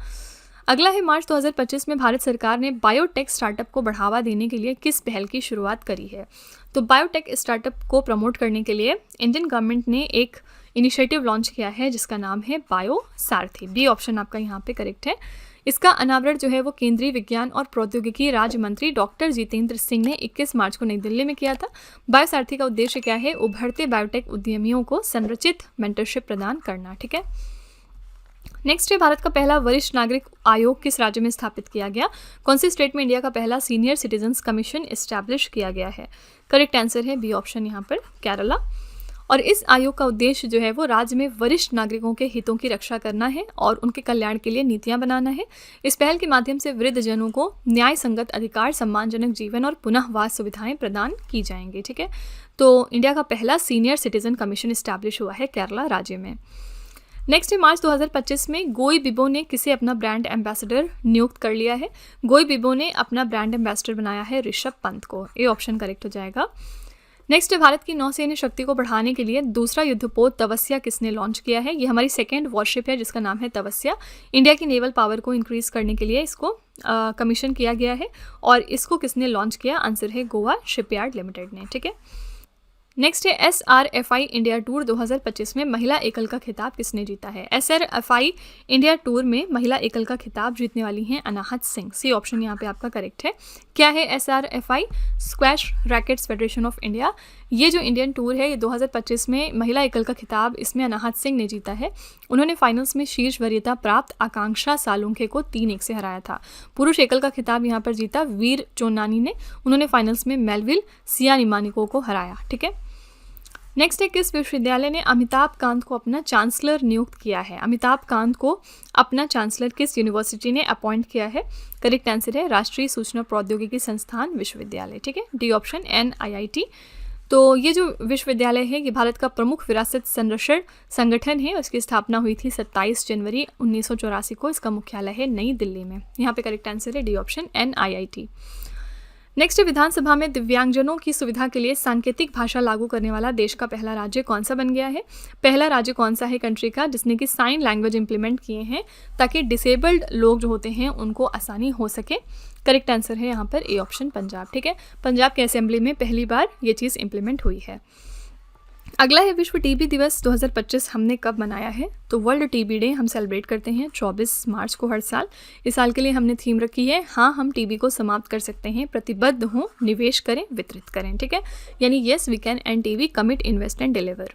अगला है, मार्च 2025 में भारत सरकार ने बायोटेक स्टार्टअप को बढ़ावा देने के लिए किस पहल की शुरुआत करी है? तो बायोटेक स्टार्टअप को प्रमोट करने के लिए इंडियन गवर्नमेंट ने एक इनिशिएटिव लॉन्च किया है जिसका नाम है बायो सारथी। बी ऑप्शन आपका यहाँ पे करेक्ट है। इसका अनावरण जो है वो केंद्रीय विज्ञान और प्रौद्योगिकी राज्य मंत्री डॉक्टर जितेंद्र सिंह ने 21 मार्च को नई दिल्ली में किया था। बायोसारथी का उद्देश्य क्या है? उभरते बायोटेक उद्यमियों को संरचित मेंटरशिप प्रदान करना। ठीक है, नेक्स्ट है, भारत का पहला वरिष्ठ नागरिक आयोग किस राज्य में स्थापित किया गया? कौन सी स्टेट में इंडिया का पहला सीनियर सिटीजन्स कमीशन एस्टैब्लिश किया गया है? करेक्ट आंसर है बी ऑप्शन यहाँ पर केरला। और इस आयोग का उद्देश्य जो है वो राज्य में वरिष्ठ नागरिकों के हितों की रक्षा करना है और उनके कल्याण के लिए नीतियां बनाना है। इस पहल के माध्यम से वृद्ध जनों को न्याय संगत अधिकार, सम्मानजनक जीवन और पुनःवास सुविधाएं प्रदान की जाएंगी। ठीक है, तो इंडिया का पहला सीनियर सिटीजन कमीशन इस्टेब्लिश हुआ है केरला राज्य में। नेक्स्ट है, मार्च 2025 में गोई बिबो ने किसे अपना ब्रांड एम्बेसडर नियुक्त कर लिया है? गोई बिबो ने अपना ब्रांड एम्बेसडर बनाया है ऋषभ पंत को। ए ऑप्शन करेक्ट हो जाएगा। नेक्स्ट है, भारत की नौसैन्य शक्ति को बढ़ाने के लिए दूसरा युद्धपोत तवस्या किसने लॉन्च किया है? ये हमारी सेकेंड वॉरशिप है जिसका नाम है तवस्या। इंडिया की नेवल पावर को इंक्रीज करने के लिए इसको कमीशन किया गया है और इसको किसने लॉन्च किया? आंसर है गोवा शिपयार्ड लिमिटेड ने। ठीक है, नेक्स्ट है, SRFI इंडिया टूर 2025 में महिला एकल का खिताब किसने जीता है? SRFI इंडिया टूर में महिला एकल का खिताब जीतने वाली हैं अनाहत सिंह। सी ऑप्शन यहाँ पे आपका करेक्ट है। क्या है SRFI? Squash rackets federation of India. ये जो इंडियन टूर है ये 2025 में महिला एकल का खिताब इसमें अनाहत सिंह ने जीता है। उन्होंने फाइनल्स में शीर्ष वरीयता प्राप्त आकांक्षा सालुंखे को 3-1 से हराया था। पुरुष एकल का खिताब यहाँ पर जीता वीर चोनानी ने। उन्होंने फाइनल्स में मेलविल सियानिमानिको को हराया। ठीक है, नेक्स्ट है, किस विश्वविद्यालय ने अमिताभ कांत को अपना चांसलर नियुक्त किया है? अमिताभ कांत को अपना चांसलर किस यूनिवर्सिटी ने अपॉइंट किया है? करेक्ट आंसर है राष्ट्रीय सूचना प्रौद्योगिकी संस्थान विश्वविद्यालय। ठीक है, डी ऑप्शन NIIT। तो ये जो विश्वविद्यालय है ये भारत का प्रमुख विरासत संरक्षण संगठन है। उसकी स्थापना हुई थी 27 जनवरी 1984 को। इसका मुख्यालय है नई दिल्ली में। यहाँ पे करेक्ट आंसर है डी ऑप्शन NIIT। नेक्स्ट, विधानसभा में दिव्यांगजनों की सुविधा के लिए सांकेतिक भाषा लागू करने वाला देश का पहला राज्य कौन सा बन गया है? पहला राज्य कौन सा है कंट्री का जिसने कि साइन लैंग्वेज इंप्लीमेंट किए हैं ताकि डिसेबल्ड लोग जो होते हैं उनको आसानी हो सके? करेक्ट आंसर है यहाँ पर ए ऑप्शन पंजाब। ठीक है, पंजाब के असेंबली में पहली बार ये चीज़ इंप्लीमेंट हुई है। अगला है, विश्व टीबी दिवस 2025 हमने कब मनाया है? तो वर्ल्ड टीबी डे हम सेलिब्रेट करते हैं 24 मार्च को हर साल। इस साल के लिए हमने थीम रखी है, हाँ हम टीबी को समाप्त कर सकते हैं, प्रतिबद्ध हों, निवेश करें, वितरित करें। ठीक है, यानी yes we can end TB, commit, invest and deliver.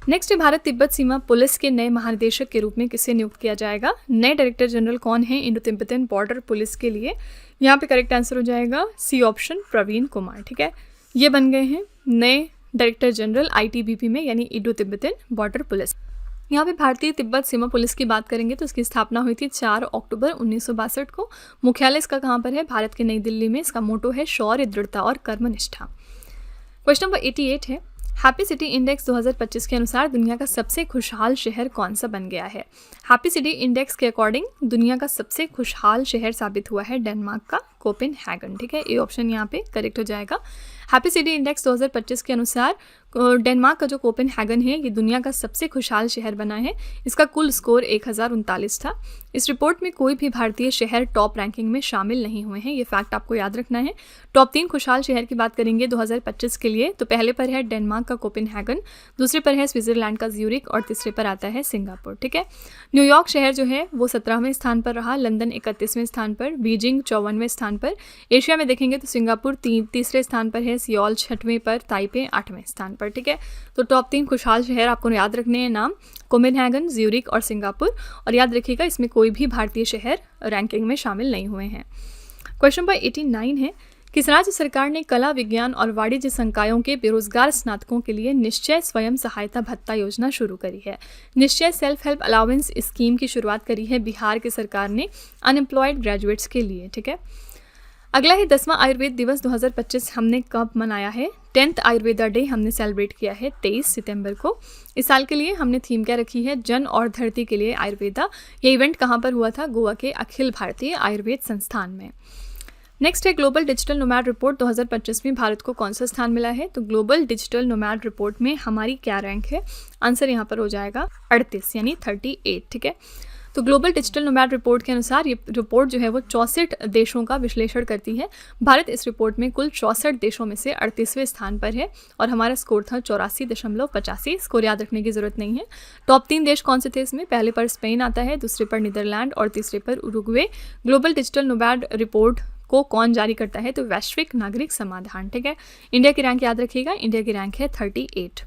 Next है, भारत तिब्बत सीमा पुलिस के नए महानिदेशक के रूप में किसे नियुक्त किया जाएगा? नए डायरेक्टर जनरल कौन है इंडो तिब्बतन बॉर्डर पुलिस के लिए? यहाँ पे करेक्ट आंसर हो जाएगा सी ऑप्शन प्रवीण कुमार। ठीक है, ये बन गए हैं नए डायरेक्टर जनरल ITBP में, यानी इंडो तिब्बतन बॉर्डर पुलिस। यहाँ पे भारतीय तिब्बत सीमा पुलिस की बात करेंगे तो इसकी स्थापना हुई थी 4 अक्टूबर 1962 को। मुख्यालय इसका कहाँ पर है? भारत के नई दिल्ली में। इसका मोटो है शौर्य, दृढ़ता और कर्मनिष्ठा। क्वेश्चन नंबर 88 है, हैप्पी सिटी इंडेक्स 2025 के अनुसार दुनिया का सबसे खुशहाल शहर कौन सा बन गया है? हैप्पी सिटी इंडेक्स के अकॉर्डिंग दुनिया का सबसे खुशहाल शहर साबित हुआ है डेनमार्क का कोपेनहेगन। ठीक है, ए ऑप्शन यहाँ पे करेक्ट हो जाएगा। हैप्पी सिटी इंडेक्स 2025 के अनुसार डेनमार्क का जो कोपेनहेगन है ये दुनिया का सबसे खुशहाल शहर बना है। इसका कुल स्कोर 1039 था। इस रिपोर्ट में कोई भी भारतीय शहर टॉप रैंकिंग में शामिल नहीं हुए हैं, ये फैक्ट आपको याद रखना है। टॉप 3 खुशहाल शहर की बात करेंगे 2025 के लिए तो पहले पर है डेनमार्क का कोपेनहेगन, दूसरे पर है स्विट्जरलैंड का ज्यूरिक और तीसरे पर आता है सिंगापुर। ठीक है, न्यूयॉर्क शहर जो है वो 17वें स्थान पर रहा, लंदन 31वें स्थान पर, बीजिंग 54वें स्थान पर। एशिया में देखेंगे तो सिंगापुर तीसरे स्थान पर है, सियोल 6वें पर, ताइपे 8वें स्थान पर। ठीक है, तो टॉप 3 खुशहाल शहर आपको याद रखने हैं नाम, कोपेनहेगन, ज्यूरिक और सिंगापुर। और याद रखिएगा इसमें कोई भी भारतीय शहर रैंकिंग में शामिल नहीं हुए हैं। क्वेश्चन नंबर 89 है, किस राज्य सरकार ने कला, विज्ञान और वाणिज्य संकायों के बेरोजगार स्नातकों के लिए निश्चय स्वयं सहायता भत्ता योजना शुरू करी है? निश्चय सेल्फ हेल्प अलाउंस स्कीम की शुरुआत करी है बिहार की सरकार ने अनएम्प्लॉयड ग्रेजुएट्स के लिए। ठीक है, अगला है 10वां आयुर्वेद दिवस 2025 हमने कब मनाया है? 10th आयुर्वेदा डे हमने सेलिब्रेट किया है 23 सितंबर को। इस साल के लिए हमने थीम क्या रखी है? जन और धरती के लिए आयुर्वेदा। ये इवेंट कहाँ पर हुआ था? गोवा के अखिल भारतीय आयुर्वेद संस्थान में। नेक्स्ट है ग्लोबल डिजिटल नोमैड रिपोर्ट 2025 में भारत को कौन सा स्थान मिला है? तो ग्लोबल डिजिटल नोमैड रिपोर्ट में हमारी क्या रैंक है? आंसर यहाँ पर हो जाएगा 38 यानी 38। ठीक है, तो ग्लोबल डिजिटल नोमैड रिपोर्ट के अनुसार ये रिपोर्ट जो है वो 64 देशों का विश्लेषण करती है। भारत इस रिपोर्ट में कुल 64 देशों में से 38वें स्थान पर है और हमारा स्कोर था 84.85। स्कोर याद रखने की जरूरत नहीं है। टॉप 3 देश कौन से थे इसमें? पहले पर स्पेन आता है, दूसरे पर नीदरलैंड और तीसरे पर Uruguay. Global digital nomad report को कौन जारी करता है? तो वैश्विक नागरिक समाधान। ठीक है, इंडिया की रैंक याद रखिएगा, इंडिया की रैंक है 38।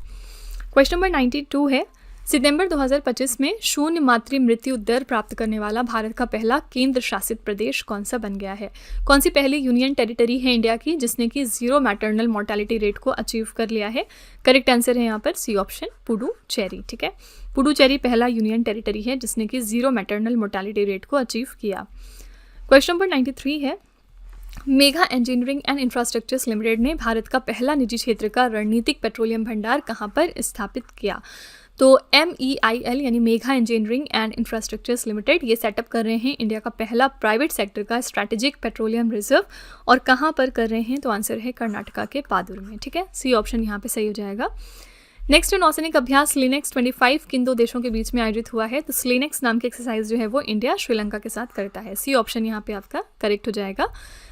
क्वेश्चन नंबर 92 है, सितंबर 2025 में शून्य मातृ मृत्यु दर प्राप्त करने वाला भारत का पहला केंद्र शासित प्रदेश कौन सा बन गया है? कौन सी पहली यूनियन टेरिटरी है इंडिया की जिसने कि 0 मैटरनल मोर्टेलिटी रेट को अचीव कर लिया है? करेक्ट आंसर है यहाँ पर सी ऑप्शन, पुडुचेरी। ठीक है, पुडुचेरी पहला यूनियन टेरिटरी है जिसने कि 0 मैटरनल मोर्टेलिटी रेट को अचीव किया। क्वेश्चन नंबर 93 है, mega engineering and infrastructures limited ने भारत का पहला निजी क्षेत्र का रणनीतिक पेट्रोलियम भंडार कहाँ पर स्थापित किया? तो MEIL यानी mega engineering and infrastructures limited ये सेटअप कर रहे हैं इंडिया का पहला प्राइवेट सेक्टर का स्ट्रैटेजिक पेट्रोलियम रिजर्व। और कहाँ पर कर रहे हैं? तो आंसर है कर्नाटका के पादुर में। ठीक है, सी ऑप्शन यहाँ पे सही हो जाएगा। नेक्स्ट नौसैनिक अभ्यास स्लीनेक्स 25 किन 2 देशों के बीच में आयोजित हुआ है? तो स्लीनेक्स नाम की एक्सरसाइज जो है वो इंडिया श्रीलंका के साथ करता है। सी ऑप्शन यहाँ पे आपका करेक्ट हो जाएगा।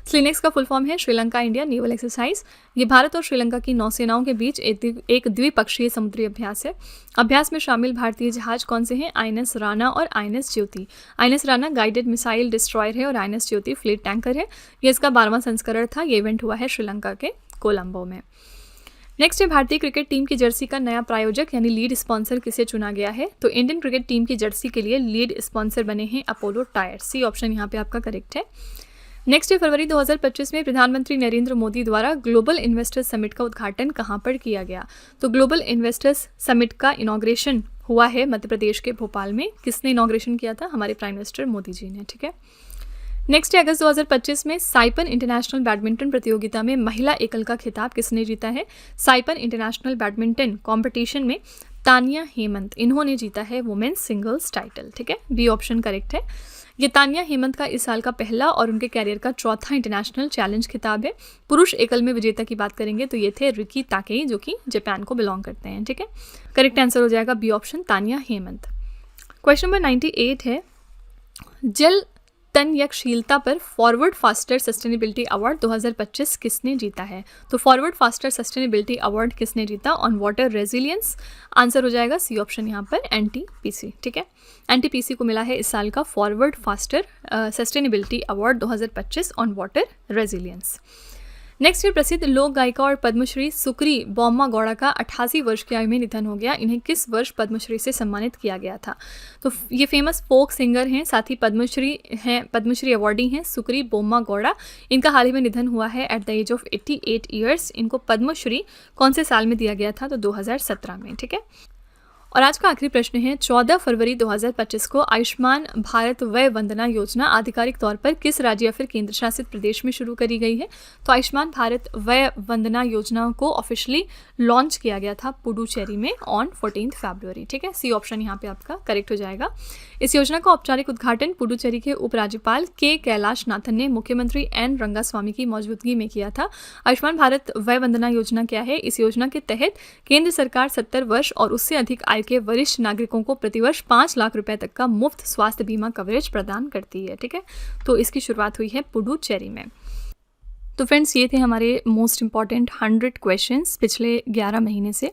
स्लीनेक्स का फुल फॉर्म है श्रीलंका इंडिया नेवल एक्सरसाइज। ये भारत और श्रीलंका की नौसेनाओं के बीच एक द्विपक्षीय समुद्री अभ्यास है। अभ्यास में शामिल भारतीय जहाज कौन से हैं? INS राणा और INS ज्योति। INS Rana guided missile destroyer है और INS ज्योति फ्लीट टैंकर है। ये इसका 12वां संस्करण था। ये इवेंट हुआ है श्रीलंका के कोलंबो में। नेक्स्ट है, भारतीय क्रिकेट टीम की जर्सी का नया प्रायोजक यानी लीड स्पॉन्सर किसे चुना गया है? तो इंडियन क्रिकेट टीम की जर्सी के लिए लीड स्पॉन्सर बने हैं अपोलो टायर्स। सी ऑप्शन यहाँ पे आपका करेक्ट है। नेक्स्ट है, फरवरी 2025 में प्रधानमंत्री नरेंद्र मोदी द्वारा ग्लोबल इन्वेस्टर्स समिट का उद्घाटन कहाँ पर किया गया? तो ग्लोबल इन्वेस्टर्स समिट का इनॉग्रेशन हुआ है मध्य प्रदेश के भोपाल में। किसने इनॉग्रेशन किया था? हमारे प्राइम मिनिस्टर मोदी जी ने। ठीक है, नेक्स्ट है, अगस्त 2025 में साइपन इंटरनेशनल बैडमिंटन प्रतियोगिता में महिला एकल का खिताब किसने जीता है? साइपन इंटरनेशनल बैडमिंटन कंपटीशन में तानिया हेमंत इन्होंने जीता है वुमेन्स सिंगल्स टाइटल। ठीक है, बी ऑप्शन करेक्ट है। ये तानिया हेमंत का इस साल का पहला और उनके कैरियर का चौथा इंटरनेशनल चैलेंज खिताब है। पुरुष एकल में विजेता की बात करेंगे तो ये थे रिकी ताकेई जो कि जापान को बिलोंग करते हैं। ठीक है, करेक्ट आंसर हो जाएगा B option, Tania Hemant. Question number 98 है, जल तन्यकशीलता पर फॉरवर्ड फास्टर सस्टेनेबिलिटी अवार्ड 2025 किसने जीता है? तो फॉरवर्ड फास्टर सस्टेनेबिलिटी अवार्ड किसने जीता ऑन वाटर रेजिलियंस? आंसर हो जाएगा सी ऑप्शन यहाँ पर, NTPC। ठीक है, NTPC को मिला है इस साल का forward faster sustainability award 2025 on water resilience. Next है, प्रसिद्ध लोक गायिका और पद्मश्री सुक्री बॉम्मा गौड़ा का 88 वर्ष की आयु में निधन हो गया। इन्हें किस वर्ष पद्मश्री से सम्मानित किया गया था? तो ये फेमस फोक सिंगर हैं, साथ ही पद्मश्री अवार्डी हैं सुक्री बॉम्मा गौड़ा। इनका हाल ही में निधन हुआ है at the age of 88 years. इनको पद्मश्री कौन से साल में दिया गया था? तो 2017 में। ठीक है, और आज का आखिरी प्रश्न है, 14 फरवरी 2025 को आयुष्मान भारत वय वंदना योजना आधिकारिक तौर पर किस राज्य या फिर केंद्र शासित प्रदेश में शुरू करी गई है? तो आयुष्मान भारत वय वंदना योजना को ऑफिशियली लॉन्च किया गया था पुडुचेरी में ऑन 14 फरवरी। ठीक है, सी ऑप्शन यहाँ पे आपका करेक्ट हो जाएगा। इस योजना का औपचारिक उद्घाटन पुडुचेरी के उपराज्यपाल के कैलाश नाथन ने मुख्यमंत्री N रंगास्वामी की मौजूदगी में किया था। आयुष्मान भारत वय वंदना योजना क्या है? इस योजना के तहत केंद्र सरकार 70 वर्ष और उससे अधिक आयु के वरिष्ठ नागरिकों को प्रतिवर्ष 5 लाख रुपए तक का मुफ्त स्वास्थ्य बीमा कवरेज प्रदान करती है। ठीक है, तो इसकी शुरुआत हुई है पुडुचेरी में। तो फ्रेंड्स, ये थे हमारे मोस्ट इंपॉर्टेंट 100 क्वेश्चंस पिछले 11 महीने से,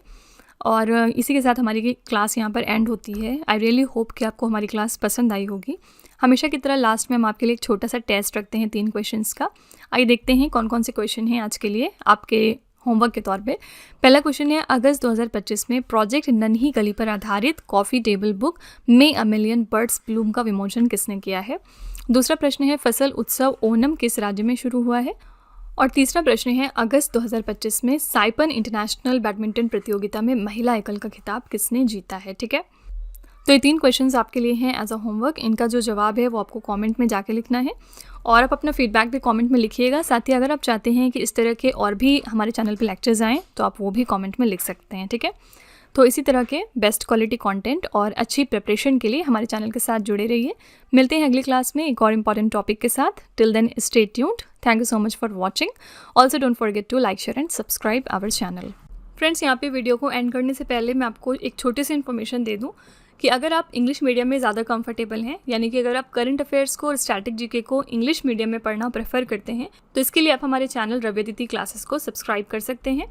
और इसी के साथ हमारी क्लास यहाँ पर एंड होती है। आई रियली होप कि आपको हमारी क्लास पसंद आई होगी। हमेशा की तरह लास्ट में हम आपके लिए एक छोटा सा टेस्ट रखते हैं 3 क्वेश्चंस का। आइए देखते हैं कौन कौन से क्वेश्चन हैं आज के लिए आपके होमवर्क के तौर पे। पहला क्वेश्चन है, अगस्त 2025 में प्रोजेक्ट नन्ही गली पर आधारित coffee table book may a million birds Bloom का विमोचन किसने किया है? दूसरा प्रश्न है, फसल उत्सव ओनम किस राज्य में शुरू हुआ है? और तीसरा प्रश्न है, अगस्त 2025 में साइपन इंटरनेशनल बैडमिंटन प्रतियोगिता में महिला एकल का खिताब किसने जीता है। ठीक है, तो ये 3 क्वेश्चंस आपके लिए हैं एज अ होमवर्क। इनका जो जवाब है वो आपको कमेंट में जाके लिखना है और आप अपना फीडबैक भी कमेंट में लिखिएगा। साथ ही अगर आप चाहते हैं कि इस तरह के और भी हमारे चैनल पे लेक्चर्स आएँ तो आप वो भी कमेंट में लिख सकते हैं। ठीक है, तो इसी तरह के बेस्ट क्वालिटी कंटेंट और अच्छी प्रिपरेशन के लिए हमारे चैनल के साथ जुड़े रहिए। मिलते हैं अगली क्लास में एक और इम्पॉर्टेंट टॉपिक के साथ। Till then stay tuned. Thank you so much for watching. Also don't forget to like, share and subscribe our channel. Friends, यहाँ पे वीडियो को एंड करने से पहले मैं आपको एक छोटी सी इन्फॉर्मेशन दे दूँ कि अगर आप इंग्लिश मीडियम में ज़्यादा कंफर्टेबल हैं, यानी कि अगर आप करंट अफेयर्स को और स्टैटिक जीके को इंग्लिश मीडियम में पढ़ना प्रेफर करते हैं, तो इसके लिए आप हमारे चैनल रवि अदिति क्लासेस को सब्सक्राइब कर सकते हैं।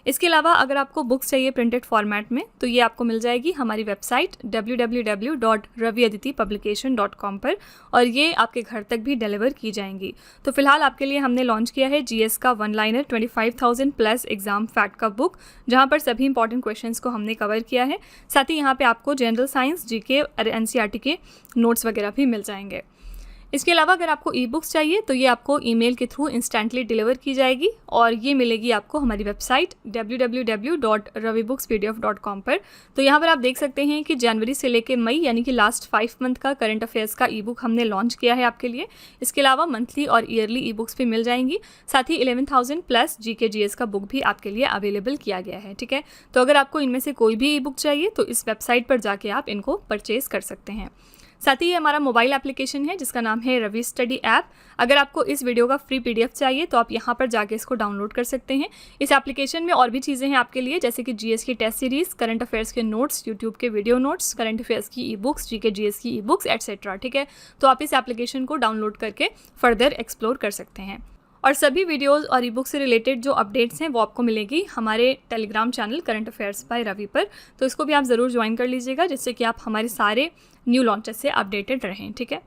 इसके अलावा अगर आपको बुक्स चाहिए प्रिंटेड फॉर्मेट में, तो ये आपको मिल जाएगी हमारी वेबसाइट www.raviaditipublication.com पर, और ये आपके घर तक भी डिलीवर की जाएंगी। तो फिलहाल आपके लिए हमने लॉन्च किया है जीएस का 1 लाइनर 25,000 प्लस एग्जाम फैक्ट का बुक, जहाँ पर सभी इंपॉर्टेंट क्वेश्चंस को हमने कवर किया है। साथ ही यहाँ पे आपको जनरल साइंस, जीके और एनसीईआरटी के नोट्स वगैरह भी मिल जाएंगे। इसके अलावा अगर आपको ई बुक्स चाहिए तो ये आपको ईमेल के थ्रू इंस्टेंटली डिलीवर की जाएगी, और ये मिलेगी आपको हमारी वेबसाइट www.ravibooks.pdf.com पर। तो यहाँ पर आप देख सकते हैं कि जनवरी से लेकर मई, यानी कि लास्ट 5 मंथ का करंट अफेयर्स का ई बुक हमने लॉन्च किया है आपके लिए। इसके अलावा मंथली और ईयरली ई बुक्स भी मिल जाएंगी। साथ ही 11,000 प्लस जीके जीएस का बुक भी आपके लिए अवेलेबल किया गया है। ठीक है, तो अगर आपको इनमें से कोई भी ई बुक चाहिए तो इस वेबसाइट पर जाके आप इनको परचेज कर सकते हैं। साथ ही ये हमारा मोबाइल एप्लीकेशन है जिसका नाम है रवि स्टडी ऐप। अगर आपको इस वीडियो का फ्री पीडीएफ चाहिए तो आप यहाँ पर जाके इसको डाउनलोड कर सकते हैं। इस एप्लीकेशन में और भी चीज़ें हैं आपके लिए, जैसे कि जीएस की टेस्ट सीरीज, करंट अफेयर्स के नोट्स, यूट्यूब के वीडियो नोट्स, करंट अफेयर्स की ई बुक्स, जीके जीएस की ई बुक्स एटसेट्रा। ठीक है, तो आप इस एप्लीकेशन को डाउनलोड करके फर्दर एक्सप्लोर कर सकते हैं। और सभी वीडियोस और ई बुक से रिलेटेड जो अपडेट्स हैं वो आपको मिलेगी हमारे Telegram channel current affairs by Ravi पर। तो इसको भी आप ज़रूर ज्वाइन कर लीजिएगा, जिससे कि आप हमारे सारे न्यू लॉन्चेस से अपडेटेड रहें। ठीक है।